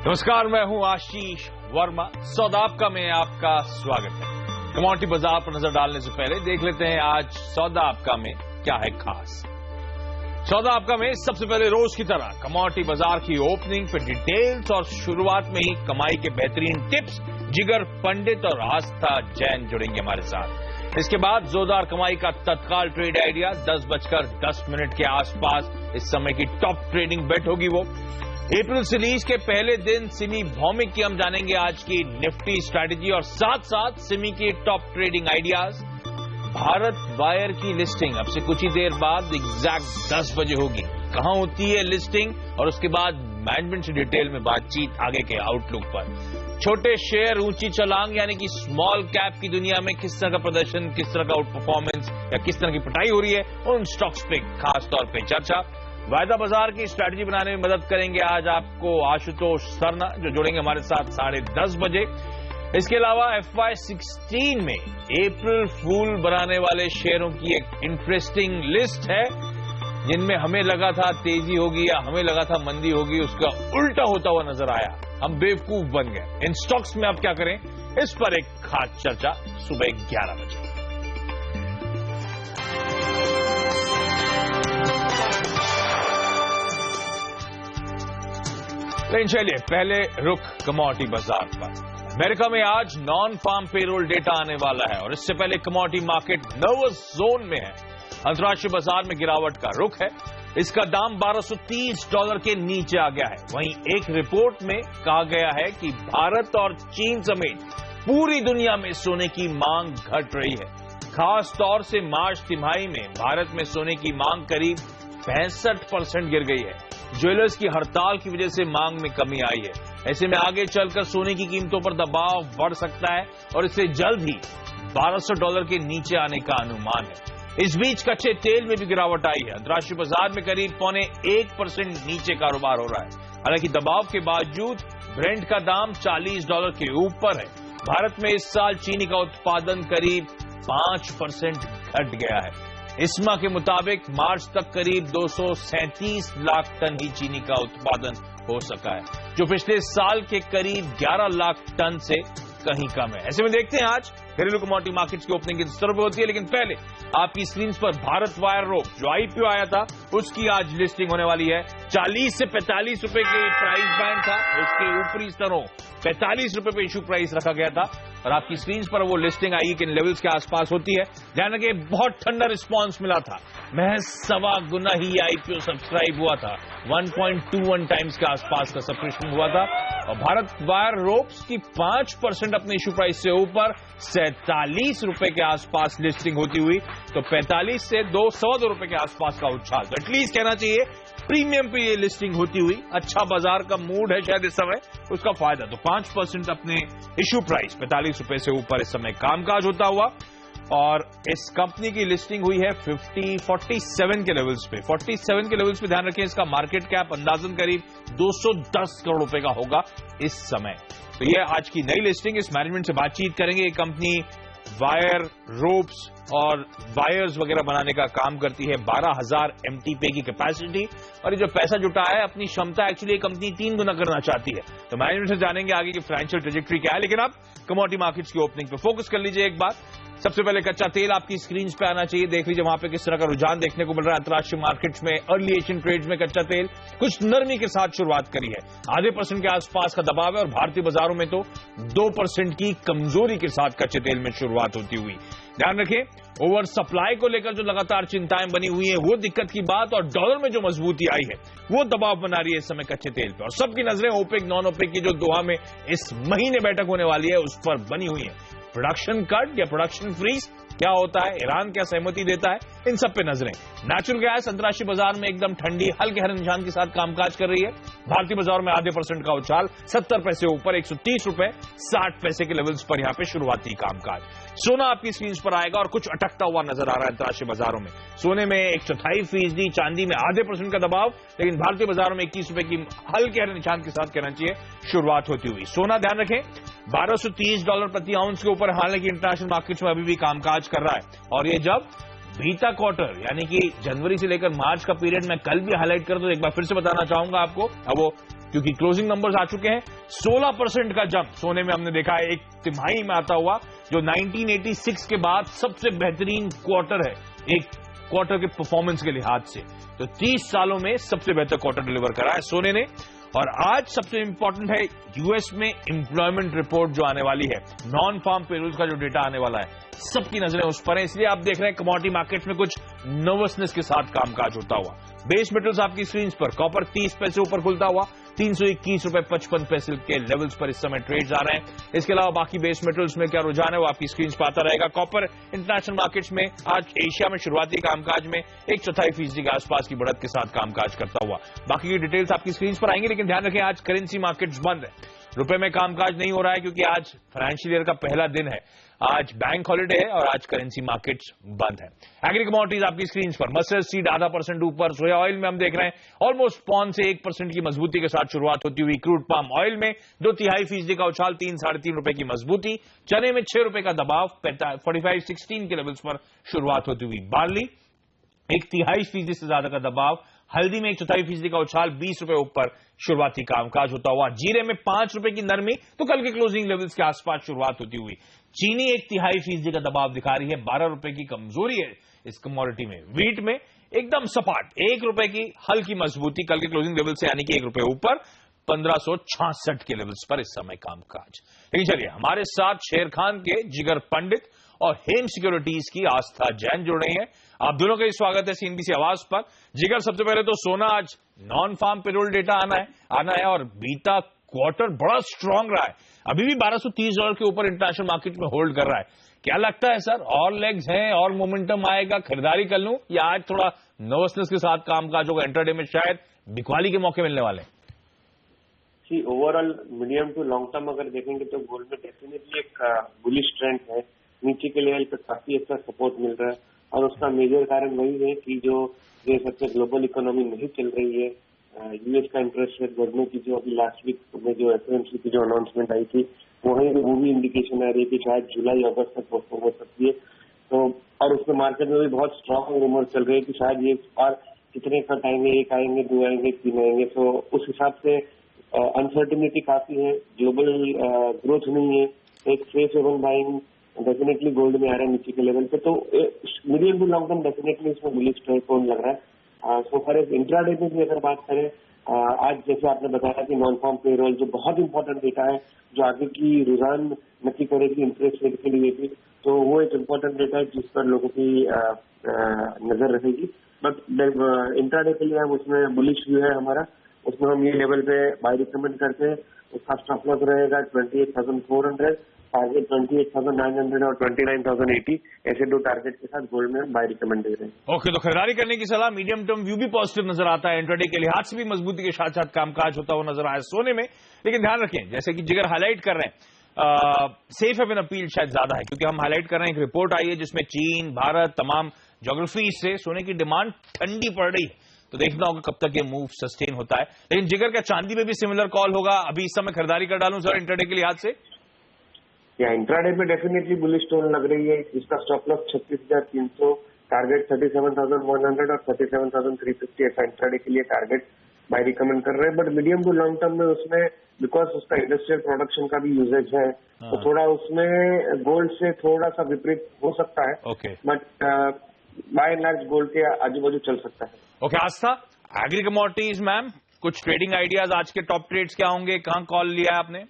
नमस्कार, मैं हूं आशीष वर्मा। सौदा आपका में आपका स्वागत है। कमोडिटी बाजार पर नजर डालने से पहले देख लेते हैं आज सौदा आपका में क्या है खास। सौदा आपका में सबसे पहले रोज की तरह कमोडिटी बाजार की ओपनिंग पे डिटेल्स और शुरुआत में ही कमाई के बेहतरीन टिप्स जिगर पंडित और आस्था जैन जुड़ेंगे हमारे साथ। इसके बाद जोरदार कमाई का तत्काल ट्रेड आइडिया 10:10 के आसपास इस समय की टॉप ट्रेडिंग बेट होगी वो। अप्रैल रिलीज के पहले दिन सिमी भौमिक की हम जानेंगे आज की निफ्टी स्ट्रैटेजी और साथ साथ सिमी की top trading ideas. Bharat wire की लिस्टिंग अब से कुछ ही देर बाद एग्जैक्ट 10 बजे होगी। कहां होती है लिस्टिंग और उसके बाद मैनेजमेंट से डिटेल में बातचीत आगे के आउटलुक पर। छोटे शेयर ऊंची छलांग यानी कि स्मॉल कैप की दुनिया में किस तरह का प्रदर्शन, किस तरह का आउट परफॉर्मेंस या किस तरह की पिटाई हो रही है, उन स्टॉक्स पे खास तौर पे चर्चा। वायदा बाजार की स्ट्रैटेजी बनाने में मदद करेंगे आज आपको आशुतोष सरना, जो जुड़ेंगे हमारे साथ 10:30 बजे। इसके अलावा FY16 में अप्रैल फूल बनाने वाले शेयरों की एक इंटरेस्टिंग लिस्ट है, जिनमें हमें लगा था तेजी होगी या हमें लगा था मंदी होगी, उसका उल्टा होता हुआ नजर आया। हम बेवकूफ बन गए। इन स्टॉक्स में आप क्या करें, इस पर एक खास चर्चा सुबह 11 बजे। लेकिन चलिए पहले रुख कमोडिटी बाजार पर। अमेरिका में आज नॉन फार्म पेरोल डेटा आने वाला है और इससे पहले कमोडिटी मार्केट नर्वस जोन में है। अंतर्राष्ट्रीय बाजार में गिरावट का रुख है। इसका दाम $1230 के नीचे आ गया है। वहीं एक रिपोर्ट में कहा गया है कि भारत और चीन समेत पूरी दुनिया में सोने की मांग घट रही है। खास तौर से मार्च तिमाही में भारत में सोने की मांग करीब 65% गिर गई है। ज्वेलर्स की हड़ताल की वजह से मांग में कमी आई है। ऐसे में आगे चलकर सोने की कीमतों पर दबाव बढ़ सकता है और इससे जल्द ही $1200 के नीचे आने का अनुमान है। इस बीच कच्चे तेल में भी गिरावट आई है। अंतर्राष्ट्रीय बाजार में करीब 0.25% नीचे कारोबार हो रहा है। हालांकि दबाव के बावजूद ब्रेंट का दाम $40 के ऊपर है। भारत में इस साल चीनी का उत्पादन करीब 5% घट गया है। इस्मा के मुताबिक मार्च तक करीब 237 लाख टन ही चीनी का उत्पादन हो सका है, जो पिछले साल के करीब 11 लाख टन से कहीं कम है। ऐसे में देखते हैं आज घरेलू कमोडिटी मार्केट्स की ओपनिंग किस तरह होती है। लेकिन पहले आपकी स्क्रीन पर भारत वायर रोप जो IPO आया था उसकी आज लिस्टिंग होने वाली है। 40 से 45 रुपए के प्राइस बैंड था, उसके ऊपरी स्तरों 45 रुपए पे इशू प्राइस रखा गया था और आपकी स्क्रीन पर वो लिस्टिंग आई किन लेवल्स के आसपास होती है। ध्यान रखिए, बहुत ठंडा रिस्पांस मिला था। महज 1.25 गुना ही IPO सब्सक्राइब हुआ था। 1.21 टाइम्स के आसपास का सब्सक्रिप्शन हुआ था और भारत वायर रोप्स की 5% अपने इशू प्राइस से ऊपर 47 रुपए के आसपास लिस्टिंग होती हुई, तो 45 से 2.25 रुपए के आसपास का उछाल। तो एटलीस्ट कहना चाहिए प्रीमियम पे ये लिस्टिंग होती हुई अच्छा बाजार का मूड है शायद इस समय, उसका फायदा। तो 5% अपने इशू प्राइस 45 रुपए से ऊपर इस समय कामकाज होता हुआ और इस कंपनी की लिस्टिंग हुई है 47 के लेवल्स पे। 47 के लेवल्स पे ध्यान रखें, इसका मार्केट कैप अंदाजन करीब 210 करोड़ रुपए का होगा इस समय। तो ये आज की नई लिस्टिंग। इस मैनेजमेंट से बातचीत करेंगे। ये कंपनी वायर, रोप्स और वायर्स वगैरह बनाने का काम करती है। 12,000 MTPA की कैपेसिटी और ये जो पैसा जुटा है, अपनी क्षमता एक्चुअली कंपनी 3 गुना करना चाहती है। तो मैनेजमेंट से जानेंगे आगे की फाइनेंशियल ट्रेजेक्टरी क्या है। लेकिन अब कमोडिटी मार्केट्स की ओपनिंग पे फोकस कर लीजिए एक बार। सबसे पहले कच्चा तेल आपकी स्क्रीन पे आना चाहिए। देख लीजिए वहां पे किस तरह का रुझान देखने को मिल रहा है। अंतर्राष्ट्रीय मार्केट्स में अर्ली एशियन ट्रेड्स में कच्चा तेल कुछ नरमी के साथ शुरुआत करी है। 0.5% के आसपास का दबाव है और भारतीय बाजारों में तो 2% की कमजोरी के साथ कच्चे तेल में शुरुआत होती हुई। ध्यान रखें, ओवर सप्लाई को लेकर जो लगातार चिंताएं बनी हुई है वो दिक्कत की बात, और डॉलर में जो मजबूती आई है वो दबाव बना रही है इस समय कच्चे तेल पर। और सबकी नजरें ओपेक नॉन ओपेक की जो दोहा में इस महीने बैठक होने वाली है उस पर बनी हुई है। प्रोडक्शन कट या प्रोडक्शन फ्रीज क्या होता है, ईरान क्या सहमति देता है, इन सब पे नजरें। नेचुरल गैस अंतर्राष्ट्रीय बाजार में एकदम ठंडी हल्के हरे निशान के साथ कामकाज कर रही है। भारतीय बाजार में 0.5% का उछाल, 70 पैसे ऊपर 130 रुपए 60 पैसे के लेवल्स पर यहां पे शुरुआती कामकाज। सोना आपकी स्क्रीन पर आएगा और कुछ अटकता हुआ नजर आ रहा है अंतर्राष्ट्रीय बाजारों में। सोने में 1/4%, चांदी में 0.5% का दबाव, लेकिन भारतीय बाजारों में 21 रुपए की हल्के हरे निशान के साथ कहना चाहिए शुरुआत होती हुई। सोना ध्यान रखें $1230 प्रति आउंस के ऊपर, हालांकि इंटरनेशनल मार्केट्स में अभी भी कामकाज कर रहा है। और ये जब बीता क्वार्टर यानी कि जनवरी से लेकर मार्च का पीरियड मैं कल भी हाईलाइट कर दूं, एक बार फिर से बताना चाहूंगा आपको, अब वो क्योंकि क्लोजिंग नंबर्स आ चुके हैं। 16% का जंप सोने में हमने देखा है एक तिमाही में आता हुआ, जो 1986 के बाद सबसे बेहतरीन क्वार्टर है एक क्वार्टर के परफॉर्मेंस के लिहाज से। तो 30 सालों में सबसे बेहतर क्वार्टर डिलीवर करा है सोने ने। और आज सबसे इंपॉर्टेंट है यूएस में एम्प्लॉयमेंट रिपोर्ट जो आने वाली है, नॉन फार्म पेरोल्स का जो डेटा आने वाला है, सबकी नजरें उस पर है। इसलिए आप देख रहे हैं कमोडिटी मार्केट में कुछ नर्वसनेस के साथ कामकाज होता हुआ। बेस मेटल्स आपकी स्क्रीन पर, कॉपर 30 पैसे ऊपर खुलता हुआ 321.55 रुपए के लेवल्स पर इस समय ट्रेड्स आ रहे हैं। इसके अलावा बाकी बेस मेटल्स में क्या रुझान है वो आपकी स्क्रीन पर आता रहेगा। कॉपर इंटरनेशनल मार्केट्स में आज एशिया में शुरुआती कामकाज में 1/4% के आसपास की बढ़त के साथ कामकाज करता हुआ। बाकी की डिटेल्स आपकी स्क्रीन पर आएंगी, लेकिन ध्यान रखें आज करेंसी मार्केट्स बंद है, रुपए में कामकाज नहीं हो रहा है क्योंकि आज फाइनेंशियल ईयर का पहला दिन है, आज बैंक हॉलिडे है और आज करेंसी मार्केट्स बंद है। एग्री कमोडिटीज आपकी स्क्रीन पर, मस्टर्ड सीड 0.5% ऊपर, सोया ऑयल में हम देख रहे हैं ऑलमोस्ट पौन से 1% की मजबूती के साथ शुरुआत होती हुई। क्रूड पाम ऑयल में 2/3% का उछाल, 3-3.5 रुपए की मजबूती। चने में 6 रुपए का दबाव, 45.16 के लेवल्स पर शुरुआत होती हुई। बार्ली 1/3% से ज्यादा का दबाव, हल्दी में 1/4% का उछाल, 20 रुपए ऊपर शुरुआती कामकाज होता हुआ। जीरे में 5 रुपए की नरमी, तो कल के क्लोजिंग लेवल्स के आसपास शुरुआत होती हुई। चीनी 1/3% का दबाव दिखा रही है, 12 रुपए की कमजोरी है इस कमोडिटी में। वीट में एकदम सपाट 1 रुपए की हल्की मजबूती, कल के क्लोजिंग लेवल से यानी कि 1 रुपए ऊपर, 1566 के लेवल्स पर इस समय कामकाज। लेकिन चलिए हमारे साथ शेर खान के जिगर पंडित और हेम सिक्योरिटीज की आस्था जैन जुड़ रही हैं। आप दोनों का ही स्वागत है सीएनबीसी आवाज पर। जिगर, सबसे पहले तो सोना आज नॉन फार्म पेरोल डेटा आना है और बीता क्वार्टर बड़ा स्ट्रांग रहा है, अभी भी $1230 के ऊपर इंटरनेशनल मार्केट में होल्ड कर रहा है। क्या लगता है सर, और लेग्स हैं और मोमेंटम आएगा, खरीदारी कर लूं, या आज थोड़ा नर्वसनेस के साथ कामकाज होगा, इंट्राडे में शायद बिकवाली के मौके मिलने वाले हैं? जी, overall medium to long term अगर देखेंगे तो गोल्ड में डेफिनेटली एक बुलिश ट्रेंड है। नीचे के लेवल पे काफी अच्छा सपोर्ट मिल रहा है और उसका मेजर कारण वही है कि जो सबसे ग्लोबल इकोनॉमी नहीं चल रही है, यूएस का इंटरेस्ट रेट बढ़ने की जो अभी लास्ट वीक में जो एफओएमसी की जो अनाउंसमेंट आई थी, वो भी इंडिकेशन आ रही है कि शायद जुलाई अगस्त तक पोस्टपोन हो सकती है। तो और उसमें मार्केट में भी बहुत स्ट्रांग रूमर चल रही है कि शायद ये और कितने कट आएंगे, 1 आएंगे, 2 आएंगे, 3 आएंगे। तो उस हिसाब से अनसर्टिनिटी काफी है, ग्लोबल ग्रोथ नहीं है, एक safe haven buying definitely gold में आ रहा है नीचे के लेवल पे। तो medium to long term definitely इसमें बुलिश ट्रेंड कौन लग रहा है। सो फॉर एज इंट्राडे में भी अगर बात करें, आज जैसे आपने बताया कि नॉन फार्म पेरोल जो बहुत इंपॉर्टेंट डेटा है, जो आगे की रुझान नक्की करेगी इंटरेस्ट रेट के लिए भी, तो वो एक इम्पोर्टेंट डेटा है जिस पर लोगों की नजर रहेगी। बट इंट्राडे के लिए हम उसमें बुलिश व्यू है हमारा, उसमें हम ये लेवल पे बाय रिकमेंड करते हैं। उसका स्टॉप लॉस रहेगा 28,400, टारगेट 28,900 और 29,080, ऐसे 2 टारगेट के साथ गोल्ड में बाय रिकमेंड दे रहे हैं। ओके, तो खरीदारी करने की सलाह, मीडियम टर्म व्यू भी पॉजिटिव नजर आता है, इंट्राडे के लिहाज से भी मजबूती के साथ साथ कामकाज होता हुआ नजर आया सोने में। लेकिन ध्यान रखें, जैसे कि जिगर हाईलाइट कर रहे हैं, सेफ हेवन अपील शायद ज्यादा है, क्योंकि हम हाईलाइट कर रहे हैं एक रिपोर्ट आई है जिसमें चीन, भारत, तमाम ज्योग्राफी से सोने की डिमांड ठंडी पड़ रही है। तो देखना होगा कब तक ये मूव सस्टेन होता है। लेकिन जिगर का चांदी में भी सिमिलर कॉल होगा, अभी इस समय खरीदारी कर डालूं सर इंट्राडे के लिहाज से? या इंट्राडे में डेफिनेटली बुलिश टोन लग रही है। इसका स्टॉप लॉस 36,300, टारगेट 37,100 और 37,350 ऐसा इंट्राडे के लिए टारगेट बाय रिकमेंड कर रहे हैं। But medium to long term में उसमें बिकॉज उसका इंडस्ट्रियल प्रोडक्शन का भी यूजेज है, तो थोड़ा उसमें गोल्ड से थोड़ा सा विपरीत हो सकता है। But by and large gold के आजू बाजू चल सकता है। ओके, आस्था, एग्री कमोडिटीज मैम, कुछ ट्रेडिंग आइडियाज, आज के टॉप ट्रेड्स क्या होंगे, कहां कॉल लिया है आपने?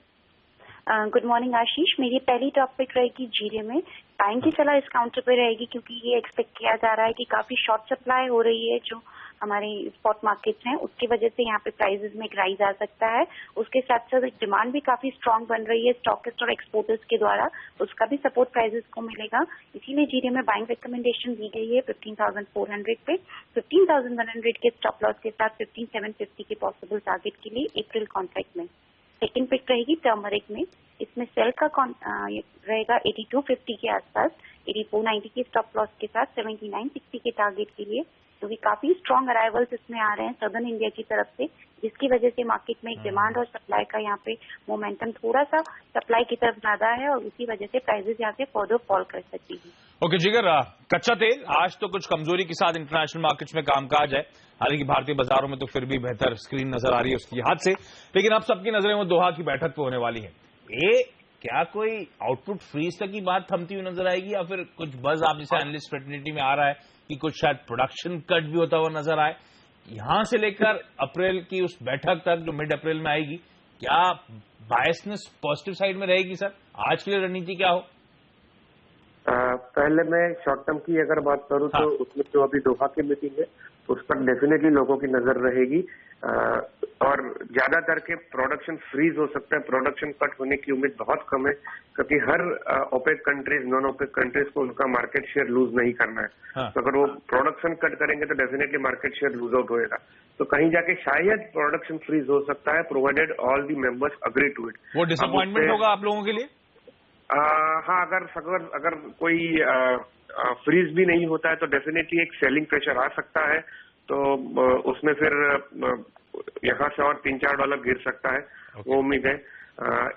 गुड मॉर्निंग आशीष, मेरी पहली टॉपिक रहेगी जीरे में। बाइंग की सलाह इस काउंटर पे रहेगी क्योंकि ये एक्सपेक्ट किया जा रहा है कि काफी शॉर्ट सप्लाई हो रही है जो हमारे स्पॉट मार्केट्स हैं, उसकी वजह से यहाँ पे प्राइसेस में एक राइज आ सकता है। उसके साथ साथ डिमांड भी काफी स्ट्रांग बन रही है स्टॉकिस्ट और एक्सपोर्टर्स के द्वारा, उसका भी सपोर्ट प्राइसेस को मिलेगा। इसीलिए जीरे में बाइंग रिकमेंडेशन दी गई है 15,400 पे, 15,100 के स्टॉप लॉस के साथ 15,750 के पॉसिबल टारगेट के लिए अप्रैल कॉन्ट्रैक्ट में। सेकेंड पिक रहेगी टर्मरिक में, इसमें सेल का रहेगा 8250 के आसपास, 8490 के स्टॉप लॉस के साथ 7960 के टारगेट के लिए। क्योंकि काफी स्ट्रॉन्ग अराइवल्स इसमें आ रहे हैं सदर्न इंडिया की तरफ से, जिसकी वजह से मार्केट में एक डिमांड और सप्लाई का यहाँ पे मोमेंटम थोड़ा सा सप्लाई की तरफ ज्यादा है और उसी वजह से प्राइसेस यहाँ से फर्दर फॉल कर सकती है। ओके जिगर, कच्चा तेल आज तो कुछ कमजोरी के साथ इंटरनेशनल मार्केट्स में कामकाज है, हालांकि भारतीय बाजारों में तो फिर भी बेहतर स्क्रीन नजर आ रही है उसकी हाथ से, लेकिन अब सबकी नजरें वो दोहा की बैठक पे होने वाली है। ये क्या कोई आउटपुट फ्रीज तक की बात थमती हुई नजर आएगी या फिर कुछ बज आप जैसे एनालिस्ट फ्रेटर्निटी में आ रहा है कि कुछ शायद प्रोडक्शन कट भी होता हुआ नजर आए? यहां से लेकर अप्रैल की उस बैठक तक जो मिड अप्रैल में आएगी, क्या बायसनेस पॉजिटिव साइड में रहेगी सर? आज की रणनीति क्या हो? पहले मैं शॉर्ट टर्म की अगर बात करूं तो उसमें जो अभी दोहा की मीटिंग है उस पर डेफिनेटली लोगों की नजर रहेगी और ज्यादातर के प्रोडक्शन फ्रीज हो सकता है, प्रोडक्शन कट होने की उम्मीद बहुत कम है क्योंकि हर OPEC countries, non OPEC countries को उनका मार्केट शेयर लूज नहीं करना है। तो अगर वो प्रोडक्शन कट करेंगे तो definitely market share lose out होएगा, तो कहीं जाके शायद प्रोडक्शन फ्रीज हो सकता है provided all the members agree to it. वो डिसअपॉइंटमेंट होगा आप लोगों के लिए? हाँ, अगर कोई फ्रीज भी नहीं होता है तो डेफिनेटली एक सेलिंग प्रेशर आ सकता है, तो उसमें फिर यहाँ से और $3-4 गिर सकता है, वो उम्मीद है।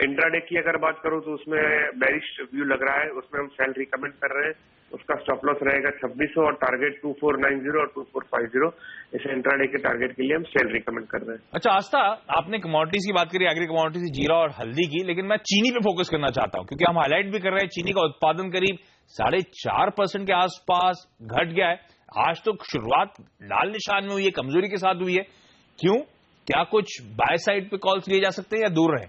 इंट्राडे की अगर बात करूँ तो उसमें बेरिश व्यू लग रहा है, उसमें हम सेल रिकमेंड कर रहे हैं, उसका स्टॉप लॉस रहेगा 2600 और टारगेट 2490 और 2450। इसे इंट्राडे के टारगेट के लिए हम सेल रिकमेंड कर रहे हैं। अच्छा आस्था, आपने कमोडिटीज की बात करी, एग्री कमोडिटीज जीरा और हल्दी की, लेकिन मैं चीनी पे फोकस करना चाहता हूं क्योंकि हम हाईलाइट भी कर रहे हैं चीनी का उत्पादन करीब 4.5% के आसपास घट गया है। आज तो शुरुआत लाल निशान में हुई है, कमजोरी के साथ हुई है, क्यों? क्या कुछ बाय साइड पे कॉल्स लिए जा सकते हैं या दूर रहे?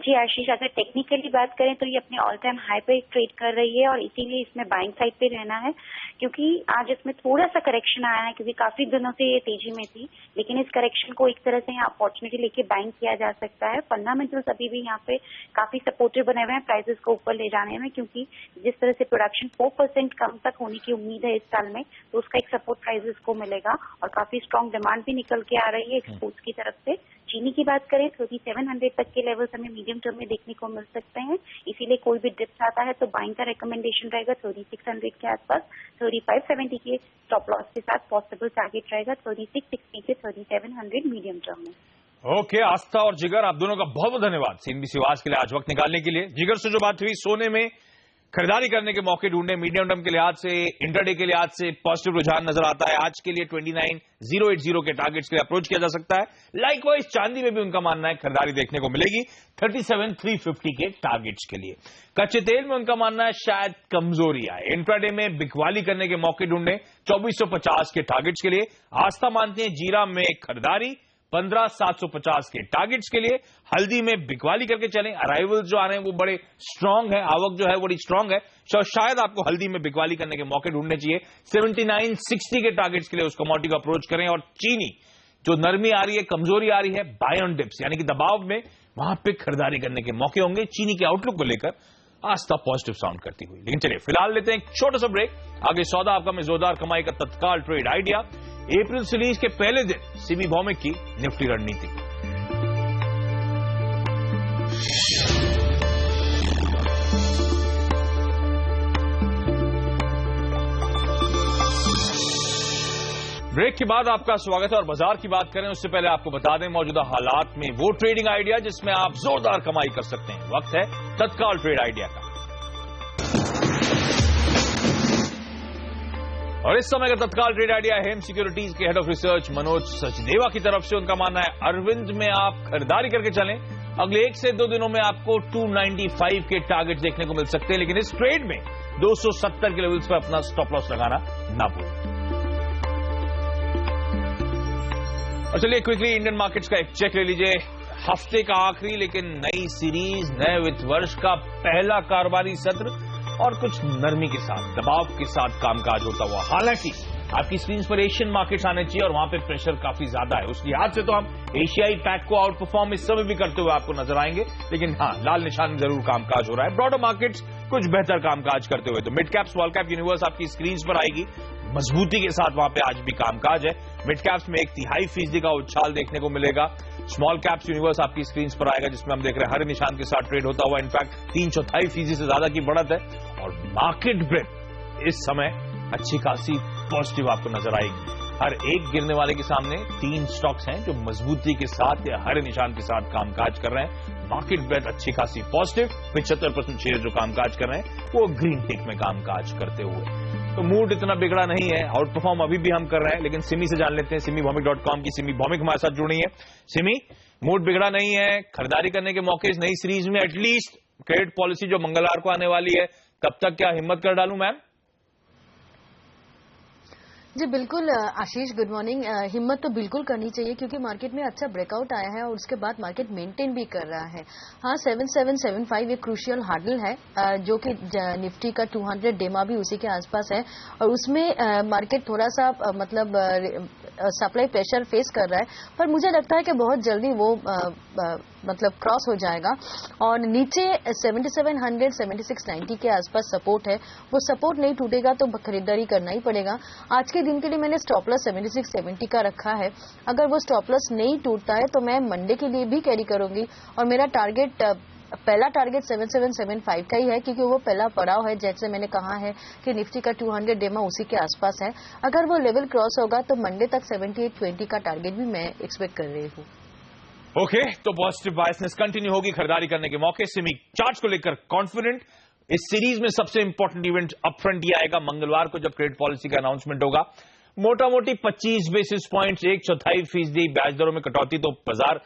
जी आशीष, अगर टेक्निकली बात करें तो ये अपने ऑल टाइम हाई पे ट्रेड कर रही है और इसीलिए इसमें बाइंग साइड पे रहना है, क्योंकि आज इसमें थोड़ा सा करेक्शन आया है क्योंकि काफी दिनों से ये तेजी में थी, लेकिन इस करेक्शन को एक तरह से यहाँ अपॉर्चुनिटी लेके बाइंग किया जा सकता है। फंडामेंटल्स अभी भी यहाँ पे काफी सपोर्टिव बने हुए हैं प्राइसेस को ऊपर ले जाने में, क्योंकि जिस तरह से प्रोडक्शन 4% कम तक होने की उम्मीद है इस साल में, तो उसका एक सपोर्ट प्राइसेस को मिलेगा और काफी स्ट्रॉन्ग डिमांड भी निकल के आ रही है एक्सपोर्ट्स की तरफ से। चीनी की बात करें 3700 तक के लेवल्स हमें मीडियम टर्म में देखने को मिल सकते हैं, इसीलिए कोई भी डिप्स आता है तो बाइंग का रिकमेंडेशन रहेगा 3600 के आसपास। 3570 के स्टॉप लॉस के साथ पॉसिबल टारगेट रहेगा 3660 से 3700 मीडियम टर्म में। ओके आस्था और जिगर, आप दोनों का बहुत बहुत धन्यवाद सीएनबीसी आवाज के लिए आज वक्त निकालने के लिए। जिगर से जो बात हुई, सोने में खरीदारी करने के मौके ढूंढने, मीडियम टर्म के लिहाज से, इंटरडे के लिहाज से पॉजिटिव रुझान नजर आता है। आज के लिए 29080 के टारगेट्स के लिए अप्रोच किया जा सकता है। लाइकवाइज चांदी में भी उनका मानना है खरीदारी देखने को मिलेगी 37350 के टारगेट्स के लिए। कच्चे तेल में उनका मानना है शायद कमजोरी आए। इंट्राडे में बिकवाली करने के मौके ढूंढने 2450 के टारगेट्स के लिए। आस्था मानते हैं जीरा में खरीदारी 15750 के टारगेट्स के लिए। हल्दी में बिकवाली करके चलें, अराइवल्स जो आ रहे हैं वो बड़े स्ट्रांग है, आवक जो है बड़ी स्ट्रांग है, तो शायद आपको हल्दी में बिकवाली करने के मौके ढूंढने चाहिए। 7960 के टारगेट्स के लिए उस कमोडिटी को अप्रोच करें। और चीनी जो नरमी आ रही है, कमजोरी आ रही है, बाय ऑन डिप्स यानी कि दबाव में, वहां पे खरीदारी करने के मौके होंगे। चीनी के आउटलुक को लेकर आस्था पॉजिटिव साउंड करती हुई। लेकिन चलिए फिलहाल लेते हैं एक छोटा सा ब्रेक। आगे सौदा आपका में जोरदार कमाई का तत्काल ट्रेड आइडिया, अप्रैल सीरीज के पहले दिन सीबी भौमिक की निफ्टी रणनीति। ब्रेक के बाद आपका स्वागत है और बाजार की बात करें उससे पहले आपको बता दें मौजूदा हालात में वो ट्रेडिंग आइडिया जिसमें आप जोरदार कमाई कर सकते हैं। वक्त है तत्काल ट्रेड आइडिया का। और इस समय का तत्काल ट्रेड आइडिया हेम सिक्योरिटीज के head of research Manoj Sachdeva की तरफ से। उनका मानना है अरविंद में आप खरीदारी करके चलें, अगले 1 से 2 दिनों में आपको 295 के टारगेट देखने को मिल सकते हैं, लेकिन इस ट्रेड में 270 के लेवल्स पर अपना स्टॉप लॉस लगाना ना भूलें। और चलिए क्विकली इंडियन मार्केट्स का एक चेक ले लीजिए। हफ्ते का आखिरी लेकिन नई सीरीज, नए वित्त वर्ष का पहला कारोबारी सत्र और कुछ नरमी के साथ, दबाव के साथ कामकाज होता हुआ। हालांकि आपकी स्क्रीन पर एशियन मार्केट्स आने चाहिए और वहां पे प्रेशर काफी ज्यादा है, उस लिहाज से तो हम एशियाई पैक को आउट परफॉर्म इस समय भी करते हुए आपको नजर आएंगे, लेकिन हाँ लाल निशान में जरूर कामकाज हो रहा है। ब्रॉडर मार्केट्स कुछ बेहतर कामकाज करते हुए, तो mid cap small cap universe आपकी स्क्रीन पर आएगी, मजबूती के साथ वहां पे आज भी कामकाज है। मिड कैप्स में 1/3% का उछाल देखने को मिलेगा। स्मॉल कैप्स यूनिवर्स आपकी स्क्रीन पर आएगा जिसमें हम देख रहे हैं हर निशान के साथ ट्रेड होता हुआ, इनफैक्ट 3/4% से ज्यादा की बढ़त है। और मार्केट ब्रेथ इस समय अच्छी खासी पॉजिटिव आपको नजर आएगी। हर एक गिरने वाले के सामने 3 स्टॉक्स हैं जो मजबूती के साथ या हरे निशान के साथ कामकाज कर रहे हैं। मार्केट ब्रेथ अच्छी खासी पॉजिटिव, 75% शेयर जो कामकाज कर रहे हैं वो ग्रीन टिक में कामकाज करते हुए। तो मूड इतना बिगड़ा नहीं है, आउट परफॉर्म अभी भी हम कर रहे हैं। लेकिन सिमी से जान लेते हैं, simmyभौमिक.com की सिमी भौमिक हमारे साथ जुड़ी है। सिमी, मूड बिगड़ा नहीं है, खरीदारी करने के मौके इस नई सीरीज में एटलीस्ट क्रेडिट पॉलिसी जो मंगलवार को आने वाली है तब तक क्या हिम्मत कर डालूं मैम? जी बिल्कुल आशीष, गुड मॉर्निंग। हिम्मत तो बिल्कुल करनी चाहिए क्योंकि मार्केट में अच्छा ब्रेकआउट आया है और उसके बाद मार्केट मेंटेन भी कर रहा है। हाँ, 7775 एक क्रूशियल हार्डल है जो कि निफ्टी का 200 डेमा भी उसी के आसपास है और उसमें मार्केट थोड़ा सा मतलब सप्लाई प्रेशर फेस कर रहा है, पर मुझे लगता है कि बहुत जल्दी वो मतलब क्रॉस हो जाएगा और नीचे 7700 7690 के आसपास सपोर्ट है, वो सपोर्ट नहीं टूटेगा तो खरीदारी करना ही पड़ेगा। आज के दिन के लिए मैंने स्टॉप लॉस 7670 का रखा है। अगर वो स्टॉप लॉस नहीं टूटता है तो मैं मंडे के लिए भी कैरी करूंगी और मेरा टारगेट पहला टारगेट 7775 का ही है क्योंकि वो पहला पड़ाव है। जैसे मैंने कहा है कि निफ्टी का 200 डेमा उसी के आसपास है। अगर वो लेवल क्रॉस होगा तो मंडे तक 7820 का टारगेट भी मैं एक्सपेक्ट कर रही हूँ। ओके, तो पॉजिटिव बायसनेस कंटिन्यू होगी खरीदारी करने के मौके। सिमी चार्ट्स को लेकर कॉन्फिडेंट। इस सीरीज में सबसे इंपॉर्टेंट इवेंट अपफ्रंट ये आएगा मंगलवार को जब क्रेडिट पॉलिसी का अनाउंसमेंट होगा। मोटा मोटी 25 बेसिस पॉइंट्स, 1/4% ब्याज दरों में कटौती तो बाजार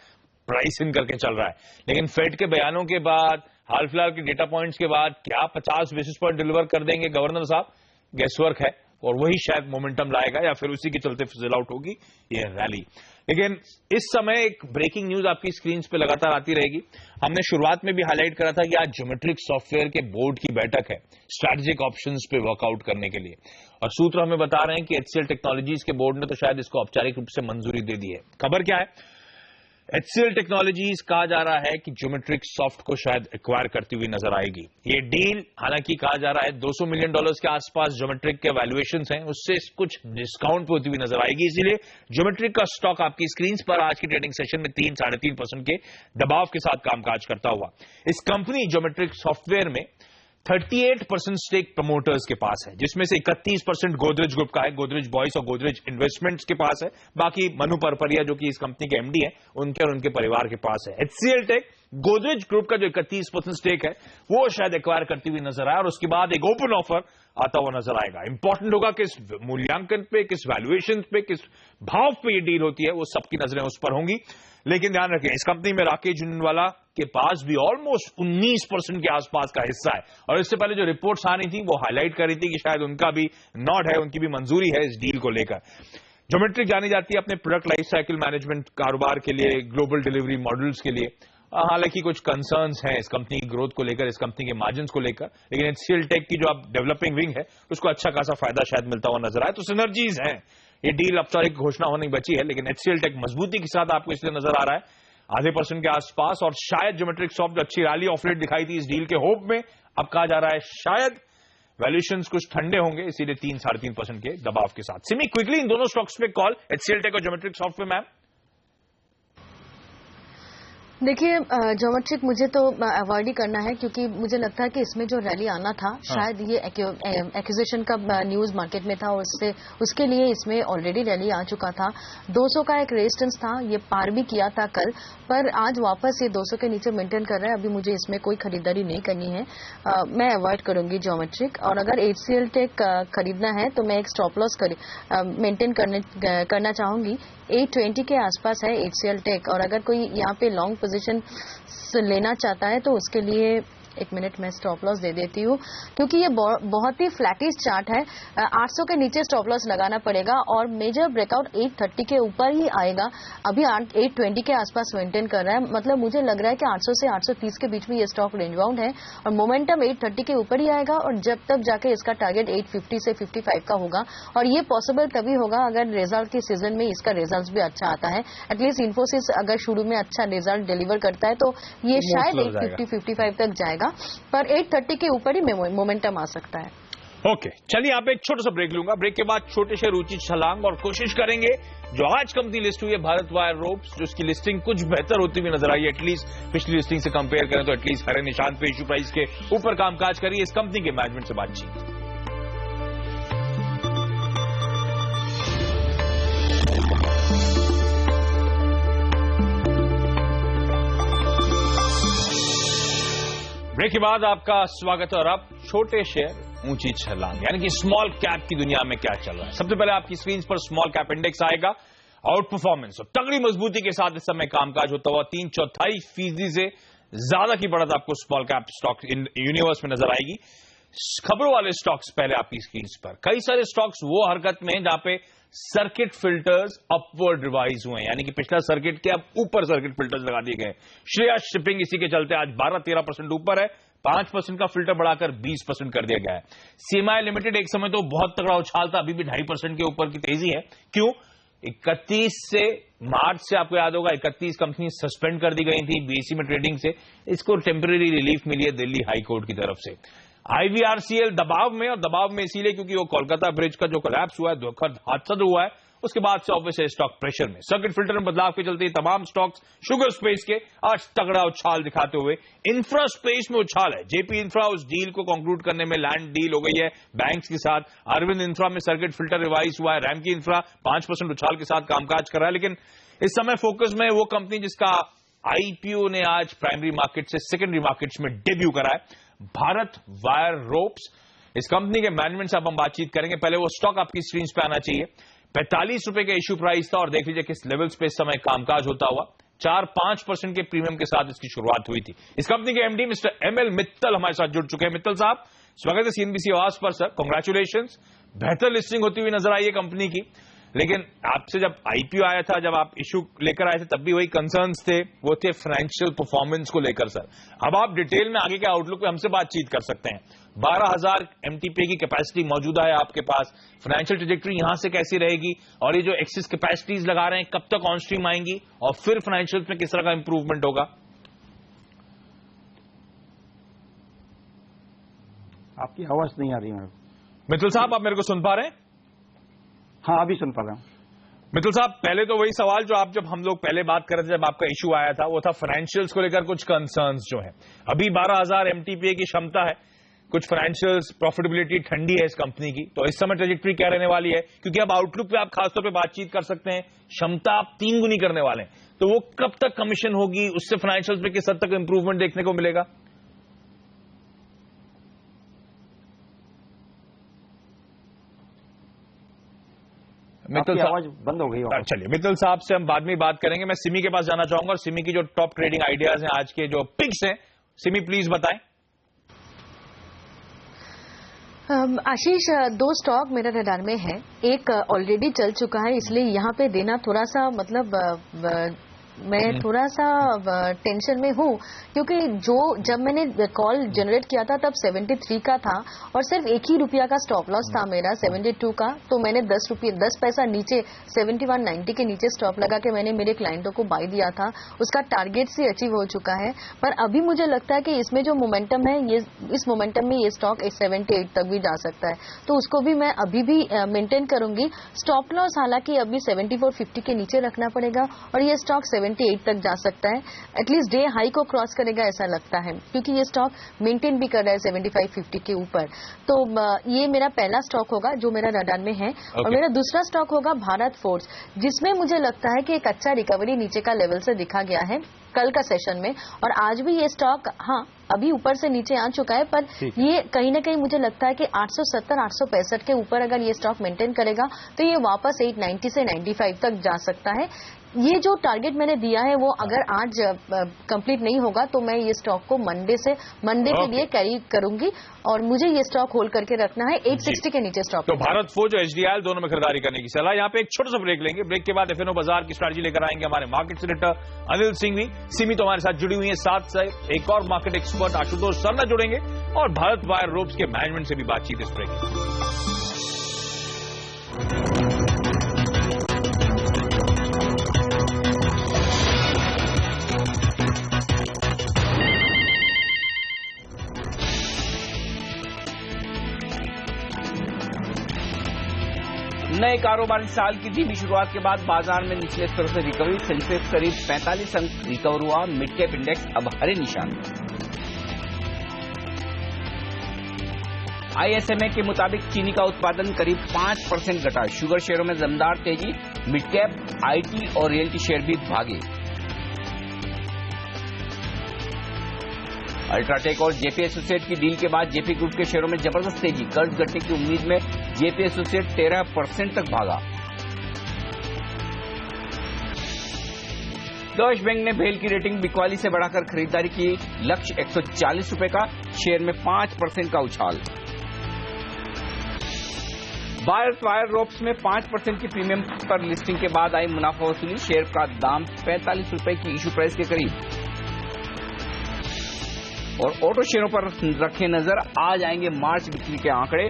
प्राइस इन करके चल रहा है। लेकिन फेड के बयानों के बाद, हाल फिलहाल के डेटा पॉइंट्स के बाद क्या 50 बेसिस पॉइंट डिलीवर कर देंगे गवर्नर साहब? गेसवर्क है और वही शायद मोमेंटम लाएगा या फिर उसी के चलते फिजल आउट होगी ये रैली। लेकिन इस समय एक ब्रेकिंग न्यूज आपकी स्क्रीन पे लगातार आती रहेगी। हमने शुरुआत में भी हाईलाइट करा था कि आज ज्योमेट्रिक सॉफ्टवेयर के बोर्ड की बैठक है स्ट्रैटेजिक ऑप्शंस पे वर्कआउट करने के लिए और सूत्र हमें बता रहे हैं कि HCL टेक्नोलॉजीज के बोर्ड ने तो शायद इसको औपचारिक रूप से मंजूरी दे दी है। खबर क्या है? HCL टेक्नोलॉजीज कहा जा रहा है कि ज्योमेट्रिक सॉफ्ट को शायद एक्वायर करती हुई नजर आएगी। ये डील हालांकि कहा जा रहा है $200 मिलियन के आसपास ज्योमेट्रिक के वैल्यूएशंस हैं, उससे कुछ डिस्काउंट पे होती हुई नजर आएगी। इसीलिए ज्योमेट्रिक का स्टॉक आपकी स्क्रीन पर आज की ट्रेडिंग सेशन में 3-3.5% के दबाव के साथ कामकाज करता हुआ। इस कंपनी ज्योमेट्रिक सॉफ्टवेयर में 38% स्टेक प्रमोटर्स के पास है, जिसमें से 31% गोदरेज ग्रुप का है, गोदरेज बॉयस और गोदरेज इन्वेस्टमेंट्स के पास है। बाकी मनु परपरिया जो कि इस कंपनी के एमडी है उनके और उनके परिवार के पास है। HCL टेक गोदरेज ग्रुप का जो 31% स्टेक है वो शायद एक्वायर करती हुई नजर आए और उसके बाद एक ओपन ऑफर आता हुआ नजर आएगा। इंपॉर्टेंट होगा किस मूल्यांकन पे, किस वैल्यूएशन पे, किस भाव पे ये डील होती है, वो सबकी नजरें उस पर होंगी। लेकिन ध्यान रखें, इस कंपनी में राकेश झुनझुनवाला के पास भी ऑलमोस्ट 19% के आसपास का हिस्सा है और इससे पहले जो रिपोर्ट्स आ रही थी वो हाईलाइट कर रही थी कि शायद उनका भी नॉड है, उनकी भी मंजूरी है इस डील को लेकर। ज्योमेट्रिक जानी जाती है अपने प्रोडक्ट लाइफ साइकिल मैनेजमेंट कारोबार के लिए, ग्लोबल डिलीवरी मॉडल्स के लिए। हालांकि कुछ कंसर्न्स हैं इस कंपनी की ग्रोथ को लेकर, इस कंपनी के मार्जिन्स को लेकर, लेकिन HCL टेक की जो अब डेवलपिंग विंग है उसको अच्छा खासा फायदा शायद मिलता हुआ नजर आए। तो सिनर्जीज हैं। ये डील औपचारिक घोषणा होने की बची है लेकिन HCL टेक मजबूती के साथ आपको इसलिए नजर आ रहा है आधे % के आसपास और शायद ज्योमेट्रिक सॉफ्ट जो अच्छी रैली ऑफ लेट दिखाई थी इस डील के होप में, अब कहा जा रहा है शायद वैल्यूएशंस कुछ ठंडे होंगे, इसीलिए 3-3.5% के दबाव के साथ। सिमी क्विकली इन दोनों स्टॉक्स पे कॉल, HCL टेक और ज्योमेट्रिक सॉफ्ट पे मैम। देखिए ज्योमेट्रिक मुझे तो अवॉइड ही करना है क्योंकि मुझे लगता है कि इसमें जो रैली आना था शायद ये एक्विजिशन का न्यूज मार्केट में था और उसके लिए इसमें ऑलरेडी रैली आ चुका था। 200 का एक रेजिस्टेंस था, ये पार भी किया था कल, पर आज वापस ये 200 के नीचे मेंटेन कर रहा है। अभी मुझे इसमें कोई खरीदारी नहीं करनी है, मैं अवॉइड करूंगी ज्योमेट्रिक। और अगर HCL टेक खरीदना है तो मैं एक स्टॉप लॉस मेंटेन करना चाहूंगी। 820 के आसपास है HCL टेक और अगर कोई यहाँ पे लॉन्ग पोजीशन लेना चाहता है तो उसके लिए एक मिनट में स्टॉप लॉस दे देती हूँ क्योंकि ये बहुत ही फ्लैटिश चार्ट है। 800 के नीचे स्टॉप लॉस लगाना पड़ेगा और मेजर ब्रेकआउट 830 के ऊपर ही आएगा। अभी 820 के आसपास मेंटेन कर रहा है, मतलब मुझे लग रहा है कि 800 से 830 के बीच में ये स्टॉक रेंज बाउंड है और मोमेंटम 830 के ऊपर ही आएगा और जब तक जाके इसका टारगेट 850 से 55 का होगा और ये पॉसिबल तभी होगा अगर रिजल्ट के सीजन में इसका रिजल्ट भी अच्छा आता है। एटलीस्ट इन्फोसिस अगर शुरू में अच्छा रिजल्ट डिलीवर करता है तो ये शायद 850-55 तक जाएगा, पर 830 के ऊपर ही मोमेंटम आ सकता है। ओके, चलिए आप एक छोटा सा ब्रेक लूंगा। ब्रेक के बाद छोटे से रुचि छलांग और कोशिश करेंगे जो आज कंपनी लिस्ट हुई है भारत वायर रोप्स, जो उसकी लिस्टिंग कुछ बेहतर होती हुई नजर आई है, एटलीस्ट पिछली लिस्टिंग से कंपेयर करें तो एटलीस्ट हरे निशान पे इश्यू प्राइस के ऊपर कामकाज करिए। इस कंपनी के मैनेजमेंट से बातचीत। ब्रेक के बाद आपका स्वागत है। और अब छोटे शेयर ऊंची छलांग, यानी कि स्मॉल कैप की दुनिया में क्या चल रहा है। सबसे पहले आपकी स्क्रीन पर स्मॉल कैप इंडेक्स आएगा। आउट परफॉर्मेंस और तगड़ी मजबूती के साथ इस समय कामकाज होता हुआ 3/4% से ज्यादा की बढ़त आपको स्मॉल कैप स्टॉक यूनिवर्स में नजर आएगी। खबरों वाले स्टॉक्स पहले आपकी स्क्रीन पर, कई सारे स्टॉक्स वो हरकत में हैं जहां पे सर्किट फिल्टर्स अपवर्ड रिवाइज हुए हैं, यानी कि पिछला सर्किट के अब ऊपर सर्किट फिल्टर्स लगा दिए गए। श्रेया शिपिंग इसी के चलते आज 12-13% ऊपर है, 5% का फिल्टर बढ़ाकर 20% कर दिया गया है। सीएमआई लिमिटेड एक समय तो बहुत तगड़ा उछाल था, अभी भी 2.5% के ऊपर की तेजी है। क्यों? 31 से मार्च से आपको याद होगा 31 कंपनी सस्पेंड कर दी गई थी बीएसई में ट्रेडिंग से, इसको टेम्परेरी रिलीफ मिली है दिल्ली हाई कोर्ट की तरफ से। आईवीआरसीएल दबाव में, और दबाव में इसीलिए क्योंकि वो कोलकाता ब्रिज का जो कोलैप्स हुआ है, दुखद हादसा जो हुआ है, उसके बाद से ऑब्वियस स्टॉक प्रेशर में। सर्किट फिल्टर में बदलाव के चलते तमाम स्टॉक्स शुगर स्पेस के आज तगड़ा उछाल दिखाते हुए, इंफ्रा स्पेस में उछाल है। जेपी इंफ्रा उस डील को कंक्लूड करने में लैंड डील हो गई है बैंक्स के साथ। अरविंद इंफ्रा में सर्किट फिल्टर रिवाइज हुआ है। रैमकी इंफ्रा 5% उछाल के साथ कामकाज कर रहा है। लेकिन इस समय फोकस में वो कंपनी जिसका आईपीओ ने आज प्राइमरी मार्केट से सेकेंडरी मार्केट्स में डेब्यू करा है, भारत वायर रोप्स। इस कंपनी के मैनेजमेंट से अब हम बातचीत करेंगे। पहले वो स्टॉक आपकी स्क्रीन पे आना चाहिए। 45 रुपए का इश्यू प्राइस था और देख लीजिए किस लेवल्स पे इस समय कामकाज होता हुआ। 4-5% के प्रीमियम के साथ इसकी शुरुआत हुई थी। इस कंपनी के एमडी मिस्टर एमएल मित्तल हमारे साथ जुड़ चुके हैं। मित्तल साहब, स्वागत है सीएनबीसी आवाज पर सर। कांग्रेचुलेशंस, बेहतर लिस्टिंग होती हुई नजर आई है कंपनी की। लेकिन आपसे जब आईपीओ आया था, जब आप इशू लेकर आए थे, तब भी वही कंसर्न्स थे, वो थे फाइनेंशियल परफॉर्मेंस को लेकर सर। अब आप डिटेल में आगे के आउटलुक पे हमसे बातचीत कर सकते हैं। 12,000 एमटीपी की कैपेसिटी मौजूदा है आपके पास, फाइनेंशियल ट्रैजेक्टरी यहां से कैसी रहेगी, और ये जो एक्सेस कैपेसिटीज लगा रहे हैं कब तक ऑन स्ट्रीम आएंगी, और फिर फाइनेंशियल में किस तरह का इंप्रूवमेंट होगा? आपकी आवाज नहीं आ रही है मित्तल साहब, आप मेरे को सुन पा रहे हैं? हाँ, अभी सुन पा रहा हूं। मित्तल साहब, पहले तो वही सवाल जो जब हम लोग पहले बात कर रहे थे, जब आपका इशू आया था, वो था फाइनेंशियल्स को लेकर कुछ कंसर्न्स जो है। अभी 12,000 एमटीपी की क्षमता है, कुछ फाइनेंशियल्स प्रॉफिटेबिलिटी ठंडी है इस कंपनी की, तो इस समय ट्रेजेक्टरी क्या रहने वाली है? क्योंकि अब आउटलुक पे आप खासतौर पे बातचीत कर सकते हैं, क्षमता आप 3 गुनी करने वाले हैं, तो वो कब तक कमीशन होगी, उससे फाइनेंशियल्स पे किस हद तक इंप्रूवमेंट देखने को मिलेगा? मित्तल आवाज बंद हो गई। चलिए, मित्तल साहब से हम बाद में बात करेंगे। मैं सिमी के पास जाना चाहूंगा, और सिमी की जो टॉप ट्रेडिंग आइडियाज हैं आज के जो पिक्स हैं, सिमी प्लीज बताएं। आशीष, 2 स्टॉक मेरा रडार में है। एक ऑलरेडी चल चुका है, इसलिए यहाँ पे देना थोड़ा सा मतलब मैं थोड़ा सा टेंशन में हूँ, क्योंकि जब मैंने कॉल जनरेट किया था तब 73 का था, और सिर्फ ₹1 का स्टॉप लॉस था मेरा 72 का, तो मैंने 10 पैसा नीचे 71.90 के नीचे स्टॉप लगा के मैंने मेरे क्लाइंटों को बाई दिया था। उसका टारगेट से अचीव हो चुका है, पर अभी मुझे लगता है कि इसमें जो मोमेंटम है, इस मोमेंटम में ये स्टॉक 78 तक भी जा सकता है, तो उसको भी मैं अभी भी मेंटेन करूंगी। स्टॉप लॉस हालांकि अभी 74.50 के नीचे रखना पड़ेगा, और ये स्टॉक 78 तक जा सकता है, एटलीस्ट डे हाई को क्रॉस करेगा ऐसा लगता है, क्योंकि ये स्टॉक मेंटेन भी कर रहा है 75-50 के ऊपर। तो ये मेरा पहला स्टॉक होगा जो मेरा रडार में है। और मेरा दूसरा स्टॉक होगा भारत फोर्ज, जिसमें मुझे लगता है कि एक अच्छा रिकवरी नीचे का लेवल से दिखा गया है कल का सेशन में, और आज भी ये स्टॉक अभी ऊपर से नीचे आ चुका है, पर ये कहीं ना कहीं मुझे लगता है कि 870-865 के ऊपर अगर ये स्टॉक मेंटेन करेगा तो ये वापस 890 से 95 तक जा सकता है। ये जो टारगेट मैंने दिया है वो अगर आज कंप्लीट नहीं होगा तो मैं ये स्टॉक को मंडे के लिए कैरी करूंगी, और मुझे ये स्टॉक होल्ड करके रखना है 860 के नीचे स्टॉक। तो भारत फोर्ज और एचडीआईएल दोनों में खरीदारी करने की सलाह। यहाँ पे एक छोटा सा ब्रेक लेंगे, ब्रेक के बाद एफएनओ बाजार की स्ट्रैटेजी लेकर आएंगे हमारे मार्केट सेनेटर अनिल सिंह भी। सिमी तो हमारे साथ जुड़ी हुई है, साथ से एक और मार्केट एक्सपर्ट आशुतोष सरना जुड़ेंगे, और भारत वायर रोप्स के मैनेजमेंट से भी बातचीत इस ब्रेक में। नए कारोबारी साल की धीमी शुरुआत के बाद बाजार में निचले स्तर से रिकवरी। सेंसेक्स करीब 45 अंक रिकवर हुआ। मिड कैप इंडेक्स अब हरे निशान में। आईएसएमए के मुताबिक चीनी का उत्पादन करीब 5% घटा। शुगर शेयरों में दमदार तेजी। मिड कैप, आईटी और रियल्टी शेयर भी भागे। अल्ट्राटेक और जेपी एसोसिएट की डील के बाद जेपी ग्रुप के शेयरों में जबरदस्त तेजी, कर्ज घटने की उम्मीद में जेपी एसोसिएट 13% तक भागा। डॉइश बैंक ने भेल की रेटिंग बिकवाली से बढ़ाकर खरीदारी की, लक्ष्य 140 रुपए का, शेयर में 5% का उछाल। भारत वायर रोप्स में 5% की प्रीमियम पर लिस्टिंग के बाद आई मुनाफा वसूली, शेयर का दाम 45 रुपए की इशू प्राइस के करीब। और ऑटो शेयरों पर रखे नजर, आज आएंगे मार्च बिक्री के आंकड़े,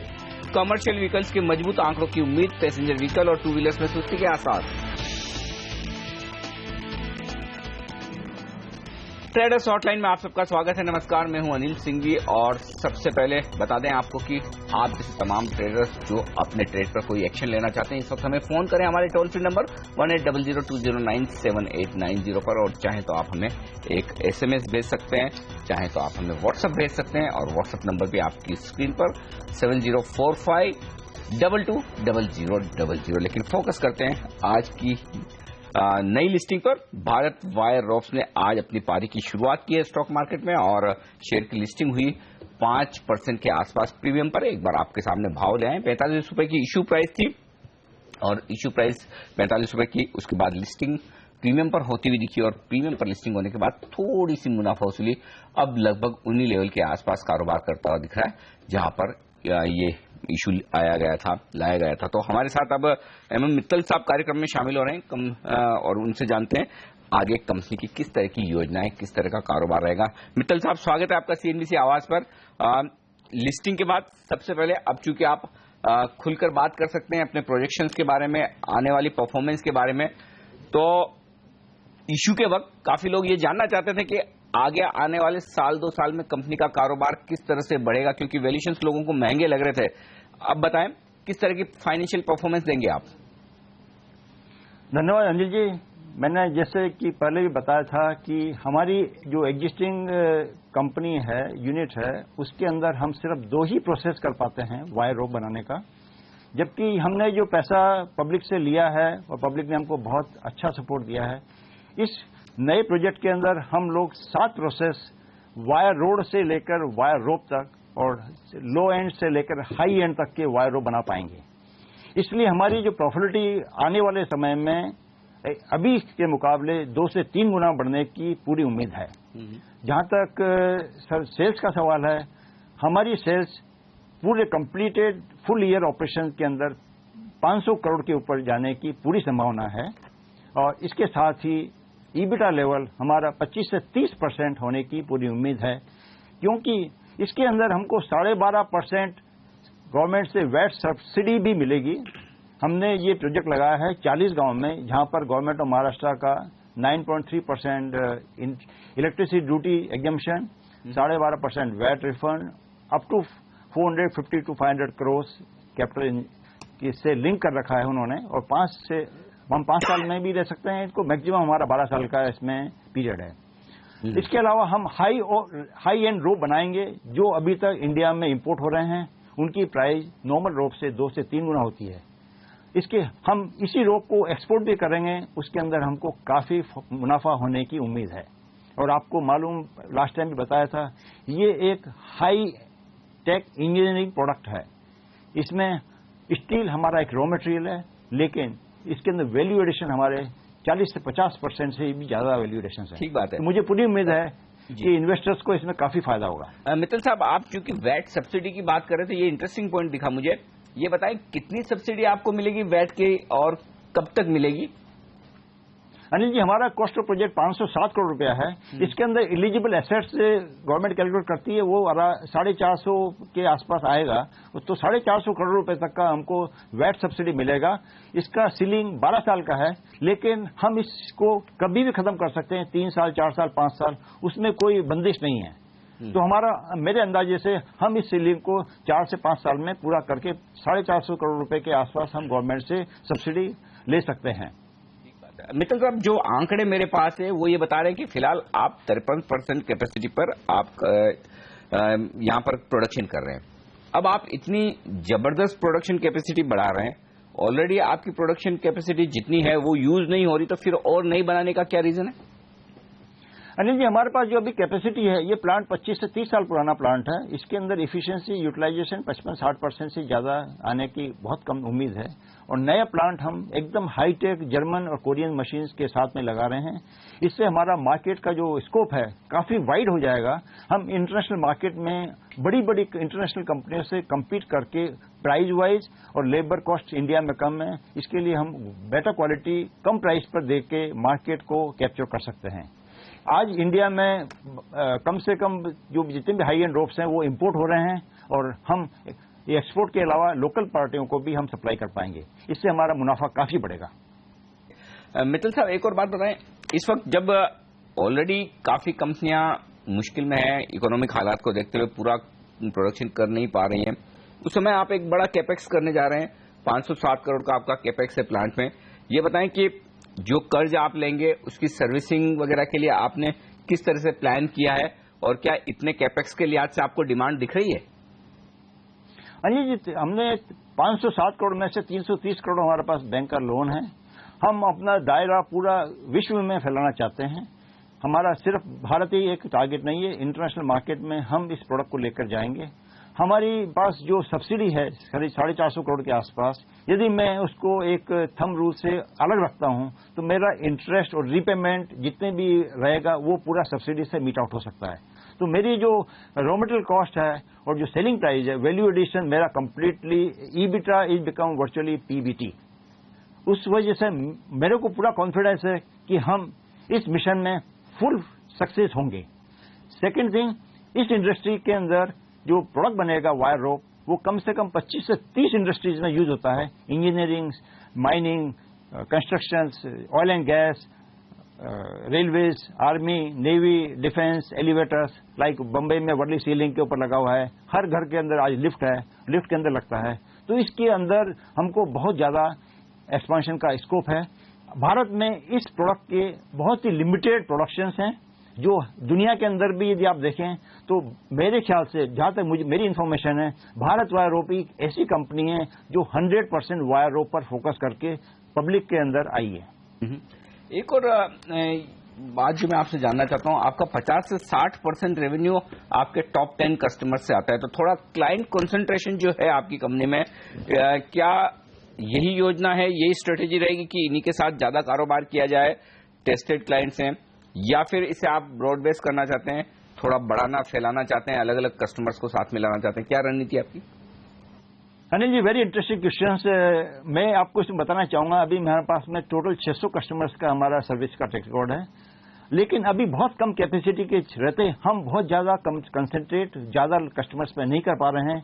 कमर्शियल व्हीकल्स के मजबूत आंकड़ों की उम्मीद, पैसेंजर व्हीकल और टू व्हीलर्स में सुस्ती के आसार। ट्रेडर्स हॉटलाइन में आप सबका स्वागत है। नमस्कार, मैं हूं अनिल सिंघवी और सबसे पहले बता दें आपको कि आप जैसे तमाम ट्रेडर्स जो अपने ट्रेड पर कोई एक्शन लेना चाहते हैं, इस वक्त हमें फोन करें हमारे टोल फ्री नंबर 180020978890 पर, और चाहे तो आप हमें एक SMS भेज सकते हैं, चाहे तो आप हमें व्हाट्सएप भेज सकते हैं, और व्हाट्सएप नंबर भी आपकी स्क्रीन पर 7045220000। लेकिन फोकस करते हैं आज की नई लिस्टिंग पर। भारत वायर रोप्स ने आज अपनी पारी की शुरुआत की है स्टॉक मार्केट में, और शेयर की लिस्टिंग हुई 5% के आसपास प्रीमियम पर। एक बार आपके सामने भाव ले आए, 45 रुपए की इशू प्राइस थी, और इशू प्राइस 45 रुपए की, उसके बाद लिस्टिंग प्रीमियम पर होती हुई दिखी, और प्रीमियम पर लिस्टिंग होने के बाद थोड़ी सी मुनाफा वसूली, अब लगभग उन्हीं लेवल के आसपास कारोबार करता हुआ दिख रहा है जहां पर ये इशू लाया गया था। तो हमारे साथ अब एमएम मित्तल साहब कार्यक्रम में शामिल हो रहे हैं, और उनसे जानते हैं आगे कंपनी की किस तरह की योजनाएं, किस तरह का कारोबार रहेगा। मित्तल साहब, स्वागत है आपका सीएनबीसी आवाज पर। लिस्टिंग के बाद सबसे पहले, अब चूंकि आप खुलकर बात कर सकते हैं अपने प्रोजेक्शंस के बारे में, आने वाली परफॉर्मेंस के बारे में, तो इशू के वक्त काफी लोग ये जानना चाहते थे कि आगे आने वाले साल 2 साल में कंपनी का कारोबार किस तरह से बढ़ेगा, क्योंकि वैल्यूएशंस लोगों को महंगे लग रहे थे। अब बताएं किस तरह की फाइनेंशियल परफॉर्मेंस देंगे आप। धन्यवाद अनिल जी। मैंने जैसे कि पहले भी बताया था कि हमारी जो एग्जिस्टिंग कंपनी है, यूनिट है, उसके अंदर हम सिर्फ 2 ही प्रोसेस कर पाते हैं वायर रोप बनाने का, जबकि हमने जो पैसा पब्लिक से लिया है और पब्लिक ने हमको बहुत अच्छा सपोर्ट दिया है। इस नए प्रोजेक्ट के अंदर हम लोग 7 प्रोसेस वायर रोड से लेकर वायर रोप तक और लो एंड से लेकर हाई एंड तक के वायर रोप बना पाएंगे। इसलिए हमारी जो प्रॉफिटेबिलिटी आने वाले समय में अभी के मुकाबले 2 से 3 गुना बढ़ने की पूरी उम्मीद है। जहां तक सेल्स का सवाल है, हमारी सेल्स पूरे कंप्लीटेड फुल ईयर ऑपरेशन के अंदर 500 करोड़ के ऊपर जाने की पूरी संभावना है, और इसके साथ ही ईबिटा लेवल हमारा 25 से 30% होने की पूरी उम्मीद है, क्योंकि इसके अंदर हमको 12.5% गवर्नमेंट से वैट सब्सिडी भी मिलेगी। हमने ये प्रोजेक्ट लगाया है 40 गांव में, जहां पर गवर्नमेंट ऑफ महाराष्ट्र का 9.3% electricity duty exemption, 12.5% VAT refund, up to 450 to 500 crore capital से लिंक कर रखा है उन्होंने, और 5 साल में भी ले सकते हैं इसको, मैक्सिमम हमारा 12 साल का इसमें पीरियड है। इसके अलावा हम हाई एंड रोप बनाएंगे जो अभी तक इंडिया में इंपोर्ट हो रहे हैं, उनकी प्राइस नॉर्मल रोप से 2 से 3 गुना होती है। हम इसी रोप को एक्सपोर्ट भी करेंगे, उसके अंदर हमको काफी मुनाफा होने की उम्मीद है। और आपको मालूम, लास्ट टाइम भी बताया था, ये एक हाई टेक इंजीनियरिंग प्रोडक्ट है। इसमें स्टील हमारा एक रॉ मटेरियल है, लेकिन इसके अंदर वैल्यू एडिशन हमारे 40 से 50% से भी ज्यादा वैल्यू एडिशन है। ठीक बात है। तो मुझे पूरी उम्मीद है कि इन्वेस्टर्स को इसमें काफी फायदा होगा। मित्तल साहब, आप चूंकि वैट सब्सिडी की बात कर रहे थे, ये इंटरेस्टिंग पॉइंट दिखा मुझे। ये बताएं कितनी सब्सिडी आपको मिलेगी वैट की, और कब तक मिलेगी? अनिल जी, हमारा कॉस्ट ऑफ प्रोजेक्ट 507 करोड़ रुपया है। इसके अंदर एलिजिबल एसेट्स गवर्नमेंट कैलकुलेट करती है, वो 450 के आसपास आएगा, तो 450 करोड़ रुपए तक का हमको वैट सब्सिडी मिलेगा। इसका सीलिंग 12 साल का है, लेकिन हम इसको कभी भी खत्म कर सकते हैं, 3 साल, 4 साल, 5 साल, उसमें कोई बंदिश नहीं है। तो मेरे अंदाजे से हम इस सीलिंग को 4 से 5 साल में पूरा करके 450 करोड़ रुपए के आसपास हम गवर्नमेंट से सब्सिडी ले सकते हैं। मित्तल साहब, जो आंकड़े मेरे पास है वो ये बता रहे हैं कि फिलहाल आप 53% कैपेसिटी पर आप यहां पर प्रोडक्शन कर रहे हैं। अब आप इतनी जबरदस्त प्रोडक्शन कैपेसिटी बढ़ा रहे हैं, ऑलरेडी आपकी प्रोडक्शन कैपेसिटी जितनी है वो यूज नहीं हो रही, तो फिर और नई बनाने का क्या रीजन है? अनिल जी, हमारे पास जो अभी कैपेसिटी है, ये प्लांट 25 से 30 साल पुराना प्लांट है। इसके अंदर इफिशिएंसी यूटिलाइजेशन 55-60% से ज्यादा आने की बहुत कम उम्मीद है। और नया प्लांट हम एकदम हाईटेक जर्मन और कोरियन मशीन्स के साथ में लगा रहे हैं। इससे हमारा मार्केट का जो स्कोप है काफी वाइड हो जाएगा। हम इंटरनेशनल मार्केट में बड़ी बड़ी इंटरनेशनल कंपनियों से कम्पीट करके प्राइस वाइज और लेबर कॉस्ट इंडिया में कम है, इसके लिए हम बेटर क्वालिटी कम प्राइस पर दे के मार्केट को कैप्चर कर सकते हैं। आज इंडिया में कम से कम जो जितने भी हाई एंड रोप्स हैं वो इंपोर्ट हो रहे हैं और हम एक्सपोर्ट के अलावा लोकल पार्टियों को भी हम सप्लाई कर पाएंगे। इससे हमारा मुनाफा काफी बढ़ेगा। मित्तल साहब, एक और बात बताएं, इस वक्त जब ऑलरेडी काफी कंपनियां मुश्किल में है, इकोनॉमिक हालात को देखते हुए पूरा प्रोडक्शन कर नहीं पा रही हैं, उस समय आप एक बड़ा कैपेक्स करने जा रहे हैं। 560 करोड़ का आपका कैपेक्स है प्लांट में। ये बताएं कि जो कर्ज आप लेंगे उसकी सर्विसिंग वगैरह के लिए आपने किस तरह से प्लान किया है और क्या इतने कैपेक्स के लिहाज से आपको डिमांड दिख रही है? अनिल जी, हमने 507 करोड़ में से 330 करोड़ हमारे पास बैंक का लोन है। हम अपना दायरा पूरा विश्व में फैलाना चाहते हैं। हमारा सिर्फ भारत ही एक टारगेट नहीं है, इंटरनेशनल मार्केट में हम इस प्रोडक्ट को लेकर जाएंगे। हमारी पास जो सब्सिडी है करीब 450 करोड़ के आसपास, यदि मैं उसको एक थंब रूल से अलग रखता हूं तो मेरा इंटरेस्ट और रीपेमेंट जितने भी रहेगा वो पूरा सब्सिडी से मीट आउट हो सकता है। तो मेरी जो रॉ मटेरियल कॉस्ट है और जो सेलिंग प्राइस है, वैल्यू एडिशन मेरा completely EBITDA is become virtually PBT. उस वजह से मेरे को पूरा कॉन्फिडेंस है कि हम इस मिशन में फुल सक्सेस होंगे। सेकेंड थिंग, इस इंडस्ट्री के अंदर जो प्रोडक्ट बनेगा वायर रोप, वो कम से कम 25 से 30 इंडस्ट्रीज में यूज होता है। Engineering, mining, construction, oil and gas, railways, army, navy, defence, elevators, like Bombay में वर्ली सीलिंग के ऊपर लगा हुआ है। हर घर के अंदर आज लिफ्ट है, लिफ्ट के अंदर लगता है। तो इसके अंदर हमको बहुत ज्यादा एक्सपांशन का स्कोप है। भारत में इस प्रोडक्ट के बहुत ही लिमिटेड प्रोडक्शंस हैं जो दुनिया के अंदर भी यदि आप देखें तो मेरे ख्याल से, जहां तक मेरी इन्फॉर्मेशन है, भारत वायर रोप एक ऐसी कंपनी है जो 100% वायर रोप पर फोकस करके पब्लिक के अंदर आई है। एक और बात जो मैं आपसे जानना चाहता हूं, आपका 50 से 60% रेवेन्यू आपके टॉप 10 कस्टमर से आता है, तो थोड़ा क्लाइंट कंसंट्रेशन जो है आपकी कंपनी में, क्या यही योजना है, यही स्ट्रेटेजी रहेगी कि इन्हीं के साथ ज्यादा कारोबार किया जाए, टेस्टेड क्लाइंट्स हैं, या फिर इसे आप ब्रॉड बेस करना चाहते हैं, थोड़ा बढ़ाना फैलाना चाहते हैं, अलग अलग कस्टमर्स को साथ में लाना चाहते हैं? क्या रणनीति आपकी? Anil ji, very interesting question. मैं आपको इसमें बताना चाहूंगा, अभी मेरे पास में टोटल 600 कस्टमर्स का हमारा सर्विस का ट्रैक रिकॉर्ड है, लेकिन अभी बहुत कम कैपेसिटी के रहते हम बहुत ज्यादा कंसंट्रेट ज्यादा कस्टमर्स पे नहीं कर पा रहे हैं।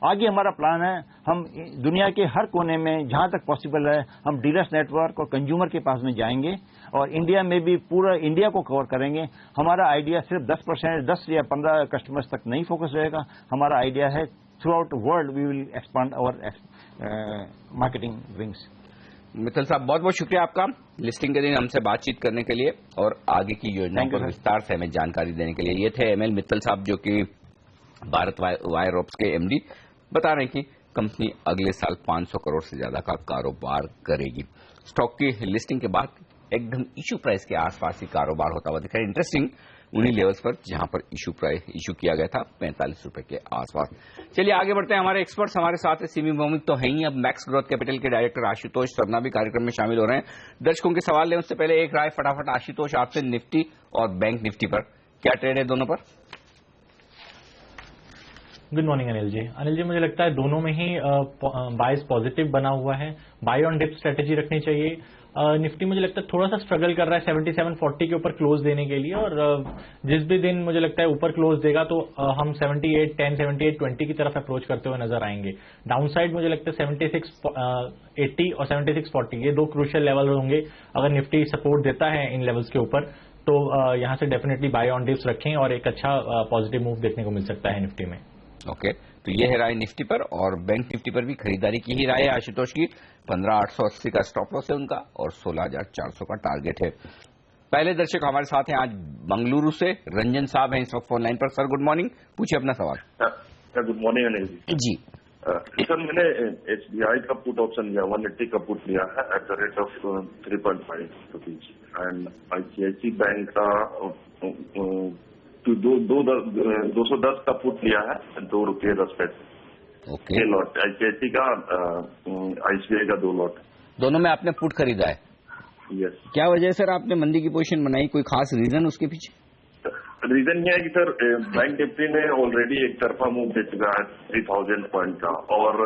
आगे हमारा प्लान है, हम दुनिया के हर कोने में जहां तक पॉसिबल है हम डीलर्स नेटवर्क और कंज्यूमर के पास में जाएंगे और इंडिया में भी पूरा इंडिया को कवर करेंगे। हमारा आइडिया सिर्फ 10%, 10 या 15 कस्टमर्स तक नहीं फोकस रहेगा। हमारा आइडिया है throughout world we will expand our marketing wings. Mittal साहब, बहुत बहुत शुक्रिया आपका लिस्टिंग के दिन हमसे बातचीत करने के लिए और आगे की योजनाओं पर विस्तार से हमें जानकारी देने के लिए। ये थे एमएल मित्तल साहब, जो कि भारत वायर रोप्स के एमडी, बता रहे हैं कि कंपनी अगले साल 500 करोड़ से ज्यादा का कारोबार करेगी। स्टॉक की लिस्टिंग के बाद एकदम इशू प्राइस के आसपास ही कारोबार होता हुआ दिखा है। इंटरेस्टिंग उन्हीं लेवल्स पर जहां पर इशू किया गया था 45 रुपए के आसपास। चलिए आगे बढ़ते हैं। हमारे एक्सपर्ट्स हमारे साथ है, सीमी भौमिक तो है ही, अब मैक्स ग्रोथ कैपिटल के डायरेक्टर आशुतोष सरना भी कार्यक्रम में शामिल हो रहे हैं। दर्शकों के सवाल लें उससे पहले एक राय फटाफट आशुतोष आपसे, निफ्टी और बैंक निफ्टी पर क्या ट्रेड है दोनों पर? Good morning Anil ji. अनिल जी, मुझे लगता है दोनों में ही बायस पॉजिटिव बना हुआ है। बाय ऑन डिप स्ट्रेटेजी रखनी चाहिए। निफ्टी मुझे लगता है थोड़ा सा स्ट्रगल कर रहा है 7740 के ऊपर क्लोज देने के लिए, और जिस भी दिन मुझे लगता है ऊपर क्लोज देगा तो हम 7810 7820 की तरफ अप्रोच करते हुए नजर आएंगे। डाउन साइड मुझे लगता है 7680 और 7640 ये दो क्रूशियल लेवल होंगे। अगर निफ्टी सपोर्ट देता है इन लेवल्स के ऊपर तो यहां से डेफिनेटली बाय ऑन डिप्स रखें और एक अच्छा पॉजिटिव मूव देखने को मिल सकता है निफ्टी में। ओके, तो ये है राय निफ्टी पर, और बैंक निफ्टी पर भी खरीदारी की ही राय है आशुतोष की। 15880 का स्टॉप लॉस है उनका और 16400 का टारगेट है। पहले दर्शक हमारे साथ हैं आज बंगलुरु से, रंजन साहब हैं इस वक्त फोन लाइन पर। सर गुड मॉर्निंग, पूछिए अपना सवाल। Sir good morning Anil ji. जी सर मैंने SBI का पुट ऑप्शन लिया 180 का पुट लिया है at the rate of 3.5 rupees and ICICI bank का 210 का पुट लिया है ₹2.10 ओके लॉट ICICI का ICICI का 2 लॉट दोनों में आपने पुट खरीदा है? यस। क्या वजह है सर आपने मंदी की पोजीशन बनाई, कोई खास रीजन उसके पीछे? रीजन ये है कि सर बैंक निफ्टी ने ऑलरेडी एक तरफा मूव दे चुका है 3000 पॉइंट का और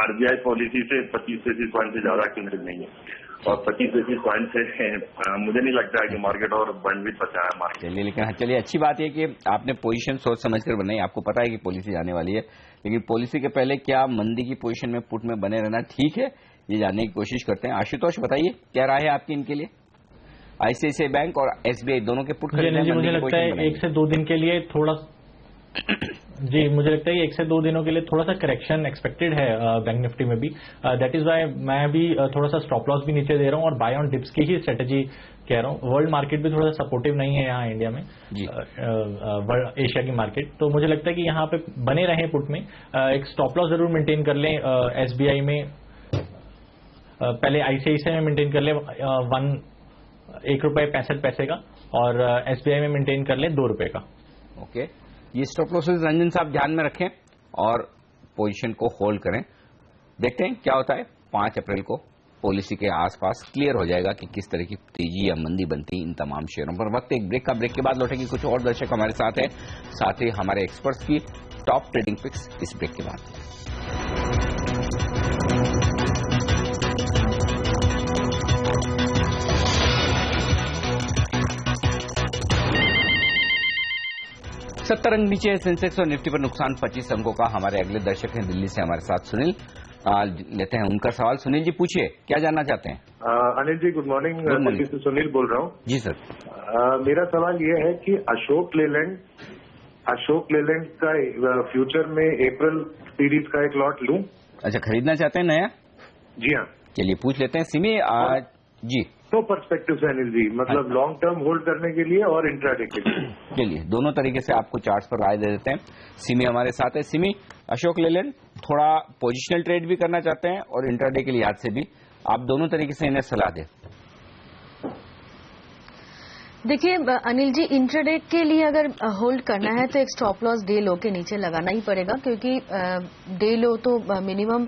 RBI पॉलिसी से 25 बेसिस पॉइंट से ज्यादा केंद्रित नहीं है और 25 बेसिस पॉइंट से मुझे नहीं लगता है कि मार्केट और बैंडविड्थ बचा है मार्केट। चलिए, लेकिन चलिए अच्छी बात है कि आपने पोजीशन सोच समझकर बनाई। आपको पता है कि पॉलिसी आने वाली है, लेकिन पॉलिसी के पहले क्या मंदी की पोजीशन में पुट में बने रहना ठीक है, ये जानने की कोशिश करते हैं। आशुतोष बताइए क्या राय है आपकी इनके लिए? ICICI बैंक और SBI दोनों के पुट खरीदने जी मुझे लगता है 1 से 2 दिन के लिए थोड़ा जी मुझे लगता है कि 1 से 2 दिनों के लिए थोड़ा सा करेक्शन एक्सपेक्टेड है बैंक निफ्टी में भी। दैट इज वाई मैं भी थोड़ा सा स्टॉप लॉस भी नीचे दे रहा हूं और बाय ऑन डिप्स की ही स्ट्रेटेजी कह रहा हूं। वर्ल्ड मार्केट भी थोड़ा सा सपोर्टिव नहीं है यहाँ इंडिया में, एशिया की मार्केट, तो मुझे लगता है कि यहाँ पे बने रहें पुट में। एक स्टॉप लॉस जरूर मेंटेन कर लें SBI में, पहले ICICI में मेंटेन कर लें ₹1.65 का और SBI में मेंटेन कर लें ₹2 का। ओके, ये स्टॉप लॉसेस रंजन साहब ध्यान में रखें और पोजीशन को होल्ड करें। देखते हैं क्या होता है। 5 अप्रैल को पॉलिसी के आसपास क्लियर हो जाएगा कि किस तरह की तेजी या मंदी बनती है इन तमाम शेयरों पर। वक्त एक ब्रेक का, ब्रेक के बाद लौटेंगे कुछ और दर्शक हमारे साथ हैं, साथ ही हमारे एक्सपर्ट्स की टॉप ट्रेडिंग पिक्स इस ब्रेक के बाद। सत्तर अंक नीचे सेंसेक्स और निफ्टी पर नुकसान 25 अंकों का। हमारे अगले दर्शक हैं दिल्ली से हमारे साथ सुनील, लेते हैं उनका सवाल। सुनील जी पूछिए, क्या जानना चाहते हैं? अनिल जी गुड मॉर्निंग, दिल्ली से सुनील बोल रहा हूँ। जी सर। मेरा सवाल ये है कि अशोक लेलैंड का फ्यूचर में अप्रैल सीरीज का एक लॉट लूं? अच्छा, खरीदना चाहते हैं नया? जी हाँ। चलिए पूछ लेते हैं। सिमी जी तो पर्सपेक्टिव से अनिल जी, मतलब लॉन्ग टर्म होल्ड करने के लिए और इंट्राडे के लिए। चलिए दोनों तरीके से आपको चार्ट्स पर राय दे देते हैं। सिमी हमारे साथ है। सिमी, अशोक लेलैंड थोड़ा पोजिशनल ट्रेड भी करना चाहते हैं और इंट्राडे के लिहाज से भी, आप दोनों तरीके से इन्हें सलाह दें। देखिए अनिल जी, इंट्राडे के लिए अगर होल्ड करना है तो एक स्टॉप लॉस डे लो के नीचे लगाना ही पड़ेगा, क्योंकि डे लो तो मिनिमम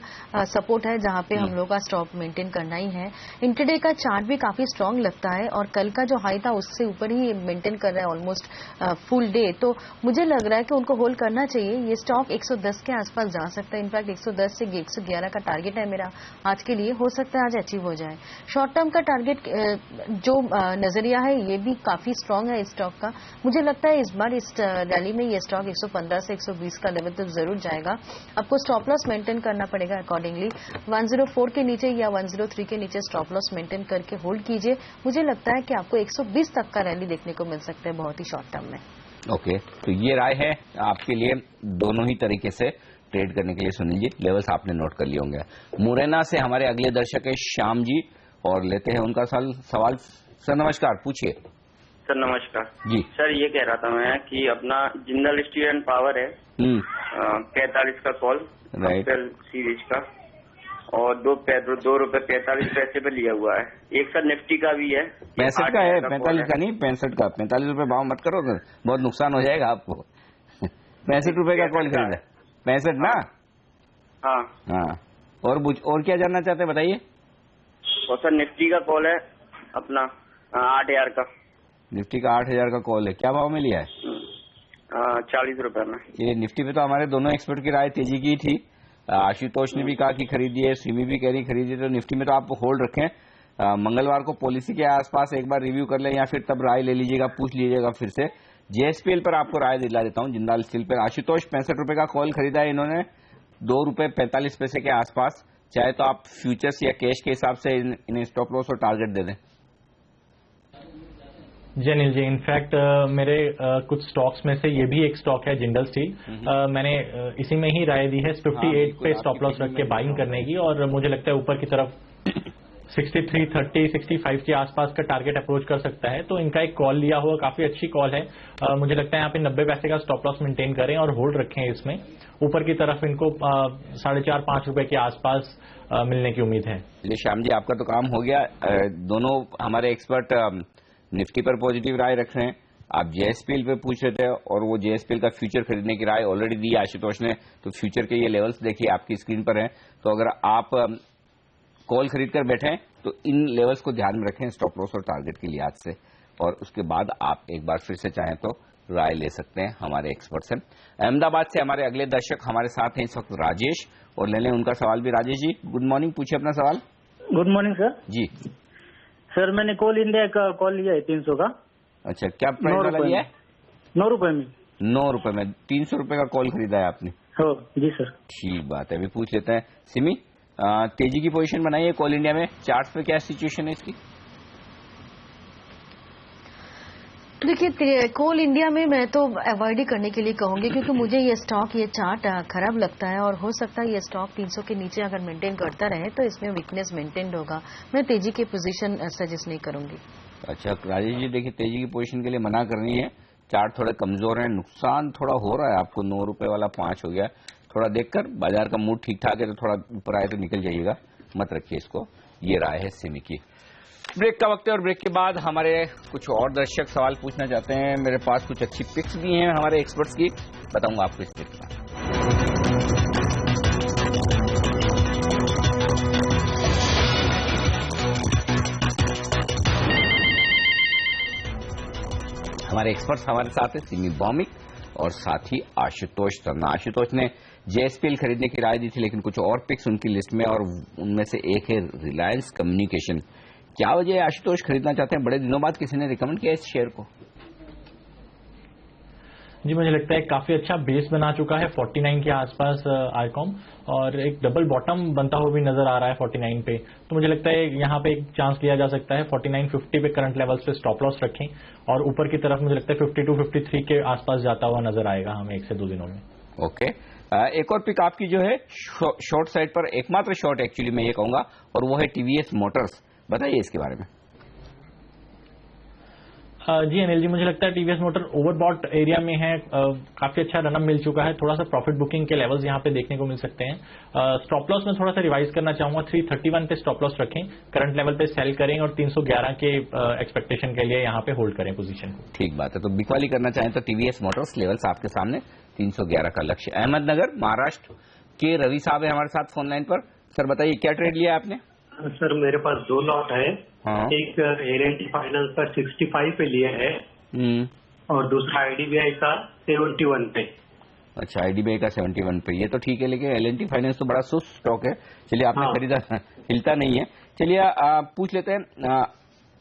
सपोर्ट है जहां पे हम लोग का स्टॉप मेंटेन करना ही है। इंट्राडे का चार्ट भी काफी स्ट्रांग लगता है और कल का जो हाई था उससे ऊपर ही मेंटेन कर रहा है ऑलमोस्ट फुल डे, तो मुझे लग रहा है कि उनको होल्ड करना चाहिए। ये स्टॉक 110 के आसपास जा सकता है, इनफैक्ट 110 से 111 का टारगेट है मेरा आज के लिए, हो सकता है आज अचीव हो जाए। शॉर्ट टर्म का टारगेट जो नजरिया है ये भी काफी स्ट्रांग है इस स्टॉक का। मुझे लगता है इस बार इस रैली में ये स्टॉक 115 से 120 का लेवल तो जरूर जाएगा। आपको स्टॉप लॉस मेंटेन करना पड़ेगा अकॉर्डिंगली। 104 के नीचे या 103 के नीचे स्टॉप लॉस मेंटेन करके होल्ड कीजिए। मुझे लगता है कि आपको 120 तक का रैली देखने को मिल सकता है बहुत ही शॉर्ट टर्म में। ओके, तो ये राय है आपके लिए दोनों ही तरीके से ट्रेड करने के लिए। सुनील जी, लेवल्स आपने नोट कर लिए होंगे। मुरैना से हमारे अगले दर्शक है श्याम जी, और लेते हैं उनका सवाल। सर नमस्कार, पूछिए। सर नमस्कार जी। सर ये कह रहा था मैं कि अपना जिंदल स्टील एंड पावर है 45 का कॉल सीरीज का, और ₹2.45 पे लिया हुआ है। एक सर निफ्टी का भी है, 65 का है, 45 का नहीं, 65 का। 45 रुपए भाव मत करो सर, बहुत नुकसान हो जाएगा आपको। 65 रुपए का कॉल खरीदा, 65 ना? हाँ। और क्या जानना चाहते हैं बताइए। और सर निफ्टी का कॉल है अपना 8000 का। निफ्टी का 8000 का कॉल है, क्या भाव में लिया है? 40 रुपए में। ये निफ्टी पे तो हमारे दोनों एक्सपर्ट की राय तेजी की थी। आशुतोष ने भी कहा कि खरीदिए, सिमी भी कह रही खरीदिए, तो निफ्टी में तो आप होल्ड रखें। मंगलवार को पॉलिसी के आसपास एक बार रिव्यू कर लें या फिर तब राय ले लीजिएगा, पूछ लीजिएगा फिर से। जेएसपीएल पर आपको राय दिला देता हूं, जिंदाल स्टील पर। आशुतोष 65 रुपए का कॉल खरीदा है इन्होंने, ₹2.45 के आसपास। चाहे तो आप फ्यूचर्स या कैश के हिसाब से इन्हें स्टॉप लॉस और टारगेट दे दें। जी अनिल जी, इनफैक्ट मेरे कुछ स्टॉक्स में से ये भी एक स्टॉक है जिंदल स्टील। मैंने इसी में ही राय दी है 58 पे स्टॉप लॉस रख के बाइंग करने की, और मुझे लगता है ऊपर की तरफ 63.30 65 के आसपास का टारगेट अप्रोच कर सकता है। तो इनका एक कॉल लिया हुआ काफी अच्छी कॉल है। मुझे लगता है यहाँ पे 90 पैसे का स्टॉप लॉस मेंटेन करें और होल्ड रखें। इसमें ऊपर की तरफ इनको 4.5-5 रुपए के आसपास मिलने की उम्मीद है। चलिए श्याम जी, आपका तो काम हो गया। दोनों हमारे एक्सपर्ट निफ्टी पर पॉजिटिव राय रख रहे हैं, आप जेएसपीएल पे पूछ रहे थे और वो जेएसपीएल का फ्यूचर खरीदने की राय ऑलरेडी दी आशुतोष ने। तो फ्यूचर के ये लेवल्स देखिए आपकी स्क्रीन पर हैं। तो अगर आप कॉल खरीद कर बैठे तो इन लेवल्स को ध्यान में रखें स्टॉप लॉस और टारगेट के लिहाज से, और उसके बाद आप एक बार फिर से चाहें तो राय ले सकते हैं हमारे एक्सपर्ट से। अहमदाबाद से हमारे अगले दर्शक हमारे साथ हैं इस वक्त राजेश, और ले लें उनका सवाल भी। राजेश जी गुड मॉर्निंग, पूछिए अपना सवाल। Good morning sir. जी सर, मैंने कोल इंडिया का कॉल लिया है 300 का। अच्छा, क्या प्राइस वाला लिया है? 9 रुपए में। 9 रुपए में 300 रुपए का कॉल खरीदा है आपने? हो जी सर। ठीक बात है, अभी पूछ लेते हैं सिमी, तेजी की पोजीशन बनाई है कोल इंडिया में, चार्ट पे क्या सिचुएशन है इसकी? देखिए कोल इंडिया में मैं तो अवॉइड ही करने के लिए कहूंगी, क्योंकि मुझे ये स्टॉक, ये चार्ट खराब लगता है और हो सकता है ये स्टॉक 300 के नीचे अगर मेंटेन करता रहे तो इसमें वीकनेस मेंटेन होगा। मैं तेजी की पोजीशन सजेस्ट नहीं करूंगी। अच्छा राजेश जी, देखिए तेजी की पोजीशन के लिए मना करनी है, चार्ट थोड़े कमजोर है, नुकसान थोड़ा हो रहा है आपको, 9 रुपए वाला 5 हो गया। थोड़ा देखकर, बाजार का मूड ठीक ठाक है तो थोड़ा ऊपर आए तो निकल जाइएगा, मत रखिए इसको। ये राय है सिमी की। ब्रेक का वक्त है और ब्रेक के बाद हमारे कुछ और दर्शक सवाल पूछना चाहते हैं। मेरे पास कुछ अच्छी पिक्स भी हैं हमारे एक्सपर्ट्स की, बताऊंगा आपको इस ब्रेक के बाद। हमारे एक्सपर्ट्स हमारे साथ हैं सिमी भौमिक और साथ ही आशुतोष शर्मा। आशुतोष ने जेएसपीएल खरीदने की राय दी थी, लेकिन कुछ और पिक्स उनकी लिस्ट में, और उनमें से एक है रिलायंस कम्युनिकेशन। क्या वजह है आशुतोष खरीदना चाहते हैं? बड़े दिनों बाद किसी ने रिकमेंड किया इस शेयर को। जी मुझे लगता है काफी अच्छा बेस बना चुका है 49 के आसपास आईकॉम, और एक डबल बॉटम बनता हुआ भी नजर आ रहा है 49 पे। तो मुझे लगता है यहाँ पे एक चांस लिया जा सकता है 49.50 पे करंट लेवल्स पे स्टॉप लॉस रखें, और ऊपर की तरफ मुझे लगता है 52-53 के आसपास जाता हुआ नजर आएगा हमें 1 से 2 दिनों में। ओके, एक और पिक आपकी जो है शॉर्ट साइड पर, एकमात्र शॉर्ट एक्चुअली मैं ये कहूंगा, और वो है टीवीएस मोटर्स। बताइए इसके बारे में। जी अनिल जी, मुझे लगता है टीवीएस मोटर ओवरबॉट एरिया में है, काफी अच्छा रनअप मिल चुका है, थोड़ा सा प्रॉफिट बुकिंग के लेवल्स यहाँ पे देखने को मिल सकते हैं। स्टॉप लॉस में थोड़ा सा रिवाइज करना चाहूंगा, 331 पे स्टॉप लॉस रखें, करंट लेवल पे सेल करें और 311 के एक्सपेक्टेशन के लिए यहाँ पे होल्ड करें पोजीशन को। ठीक बात है, तो बिकवाली करना चाहें तो टीवीएस मोटर्स लेवल्स आपके सामने 311 का लक्ष्य। अहमदनगर महाराष्ट्र के रवि साहब है हमारे साथ फोन लाइन पर। सर बताइए क्या ट्रेड लिया आपने? सर मेरे पास 2 लॉट है। हाँ। एक L&T फाइनेंस का 65 पे लिया है और दूसरा IDBI का 71 पे। अच्छा, IDBI का 71 पे, ये तो ठीक है, लेकिन L&T फाइनेंस तो बड़ा सुस्त स्टॉक है। चलिए आपने खरीदा, हिलता नहीं है। चलिए पूछ लेते हैं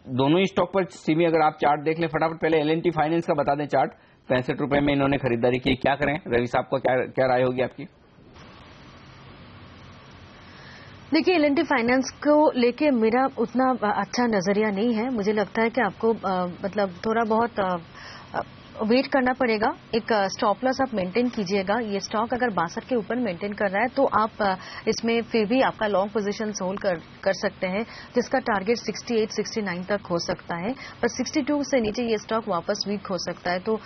दोनों ही स्टॉक पर सिमी, अगर आप चार्ट देख लें फटाफट। पहले L&T फाइनेंस का बता दें चार्ट, 65 रुपए में इन्होंने खरीदारी की। क्या करें रवि साहब को, क्या राय होगी आपकी? देखिए L&T फाइनेंस को लेके मेरा उतना अच्छा नजरिया नहीं है। मुझे लगता है कि आपको मतलब थोड़ा बहुत वेट करना पड़ेगा। एक स्टॉप लॉस आप मेंटेन कीजिएगा। ये स्टॉक अगर 62 के ऊपर मेंटेन कर रहा है तो आप इसमें फिर भी आपका लॉन्ग पोजीशन होल्ड कर सकते हैं, जिसका टारगेट 68-69 तक हो सकता है। पर 62 से नीचे ये स्टॉक वापस वीक हो सकता है, तो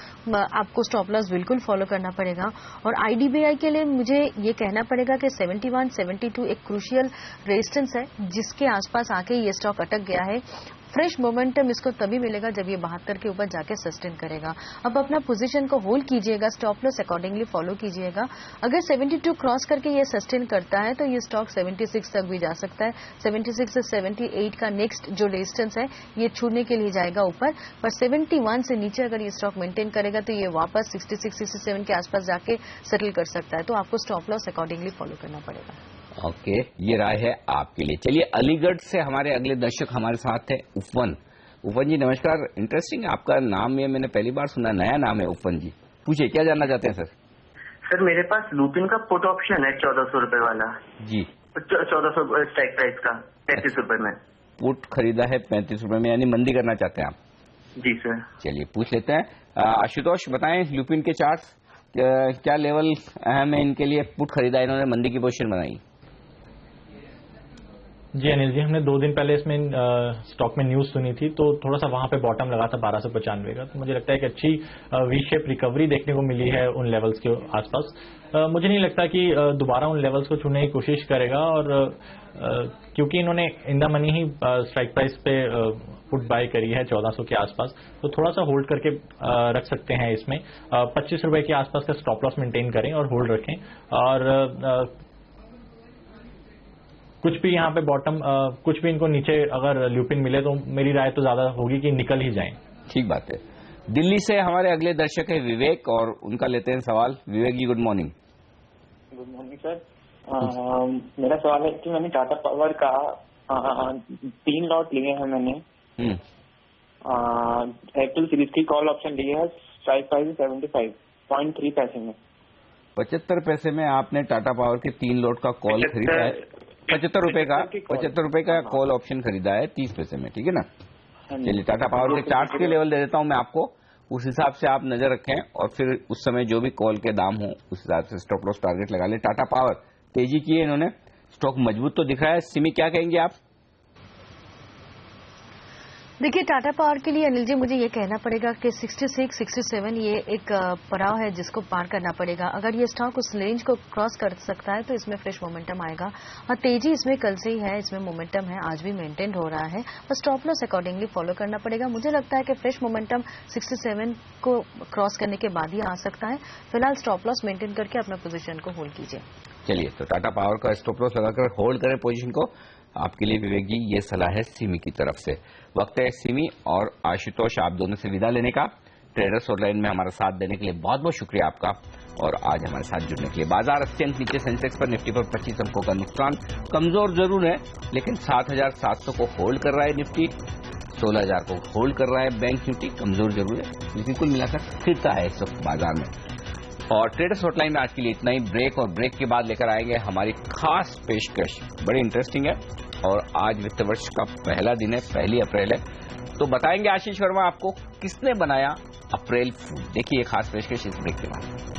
आपको स्टॉप लॉस बिल्कुल फॉलो करना पड़ेगा। और IDBI के लिए मुझे ये कहना पड़ेगा कि 71-72 एक क्रूशियल रेजिस्टेंस है, जिसके आसपास आके ये स्टॉक अटक गया है। फ्रेश मोमेंटम इसको तभी मिलेगा जब ये 72 के ऊपर जाके सस्टेन करेगा। अब अपना पोजीशन को होल्ड कीजिएगा, स्टॉप लॉस अकॉर्डिंगली फॉलो कीजिएगा। अगर 72 क्रॉस करके ये सस्टेन करता है तो ये स्टॉक 76 तक भी जा सकता है। 76 से 78 का नेक्स्ट जो रेजिस्टेंस है ये छूने के लिए जाएगा ऊपर, पर 71 से नीचे अगर ये स्टॉक मेंटेन करेगा तो ये वापस 66-67 के आसपास जाके सेटल कर सकता है। तो आपको स्टॉप लॉस अकॉर्डिंगली फॉलो करना पड़ेगा। ओके, ये राय है आपके लिए। चलिए अलीगढ़ से हमारे अगले दर्शक हमारे साथ है उपवन। उपवन जी नमस्कार। इंटरेस्टिंग आपका नाम है, मैंने पहली बार सुना, नया नाम है उपवन जी। पूछिए क्या जानना चाहते हैं सर? सर मेरे पास लुपिन का पुट ऑप्शन है 1400 रुपए वाला जी। 1400 स्ट्राइक प्राइस का 35 रुपए में पुट खरीदा है 35 रुपए में, यानी मंदी करना चाहते हैं आप? जी सर। चलिए पूछ लेते हैं। आशुतोष बताएं लुपिन के चार्ट, क्या लेवल अहम है इनके लिए? पुट खरीदा इन्होंने, मंदी की पोजीशन बनाई। जी अनिल जी, हमने 2 दिन पहले इसमें स्टॉक में न्यूज सुनी थी, तो थोड़ा सा वहां पे बॉटम लगा था 1295 का। तो मुझे लगता है कि अच्छी वी शेप रिकवरी देखने को मिली है उन लेवल्स के आसपास। मुझे नहीं लगता कि दोबारा उन लेवल्स को छूने की कोशिश करेगा, और क्योंकि इन्होंने in the money he strike price पे पुट बाय करी है 1400 के आसपास, तो थोड़ा सा होल्ड करके रख सकते हैं इसमें। 25 रुपए के आसपास का स्टॉप लॉस मेंटेन करें और होल्ड रखें, और कुछ भी यहाँ पे बॉटम कुछ भी इनको नीचे अगर ल्यूपिन मिले तो मेरी राय तो ज्यादा होगी कि निकल ही जाएं। ठीक बात है। दिल्ली से हमारे अगले दर्शक है विवेक, और उनका लेते हैं सवाल। Vivek ji, good morning. Good morning sir. मेरा सवाल है कि मैंने टाटा पावर का 3 लॉट लिए हैं मैंने। एयरटेल सीरीज की कॉल ऑप्शन लिए है, स्ट्राइक प्राइस 75.3 पैसे में। 75 पैसे में आपने टाटा पावर के 3 लॉट का कॉल खरीदा है। 75 रुपए का कॉल ऑप्शन खरीदा है 30 पैसे में, ठीक है ना। चलिए, टाटा पावर के चार्ट के लेवल दे देता हूं मैं आपको, उस हिसाब से आप नजर रखें और फिर उस समय जो भी कॉल के दाम हो उस हिसाब से स्टॉप लॉस टारगेट लगा ले। टाटा पावर तेजी की है इन्होंने, स्टॉक मजबूत तो दिख रहा है। सिमी, क्या कहेंगे आप? देखिए, टाटा पावर के लिए अनिल जी मुझे ये कहना पड़ेगा कि 66, 67 ये एक पड़ाव है जिसको पार करना पड़ेगा। अगर ये स्टॉक उस रेंज को क्रॉस कर सकता है तो इसमें फ्रेश मोमेंटम आएगा, और तेजी इसमें कल से ही है, इसमें मोमेंटम है, आज भी मेंटेन हो रहा है, और स्टॉप लॉस अकॉर्डिंगली फॉलो करना पड़ेगा। मुझे लगता है कि फ्रेश मोमेंटम 67 को क्रॉस करने के बाद ही आ सकता है। फिलहाल स्टॉप लॉस मेंटेन करके अपना पोजीशन को होल्ड कीजिए। चलिए, तो टाटा पावर का स्टॉप लॉस लगाकर होल्ड करें पोजीशन को। आपके लिए विवेक जी ये सलाह है सिमी की तरफ से। वक्त है सिमी और आशुतोष आप दोनों से विदा लेने का। ट्रेडर्स ऑनलाइन में हमारा साथ देने के लिए बहुत बहुत शुक्रिया आपका, और आज हमारे साथ जुड़ने के लिए। बाजार 80 अंक नीचे, सेंसेक्स पर, निफ्टी पर 25 अंकों का नुकसान। कमजोर जरूर है लेकिन 7700 को होल्ड कर रहा है निफ्टी, 16000 को होल्ड कर रहा है बैंक निफ्टी। कमजोर जरूर है लेकिन कुल मिलाकर स्थिरता है इस वक्त बाजार में। और ट्रेडर्स हॉटलाइन में आज के लिए इतना ही। ब्रेक, और ब्रेक के बाद लेकर आएंगे हमारी खास पेशकश, बड़ी इंटरेस्टिंग है, और आज वित्त वर्ष का पहला दिन है, 1 अप्रैल है, तो बताएंगे आशीष वर्मा आपको किसने बनाया अप्रैल फूल। देखिए खास पेशकश इस ब्रेक के बाद।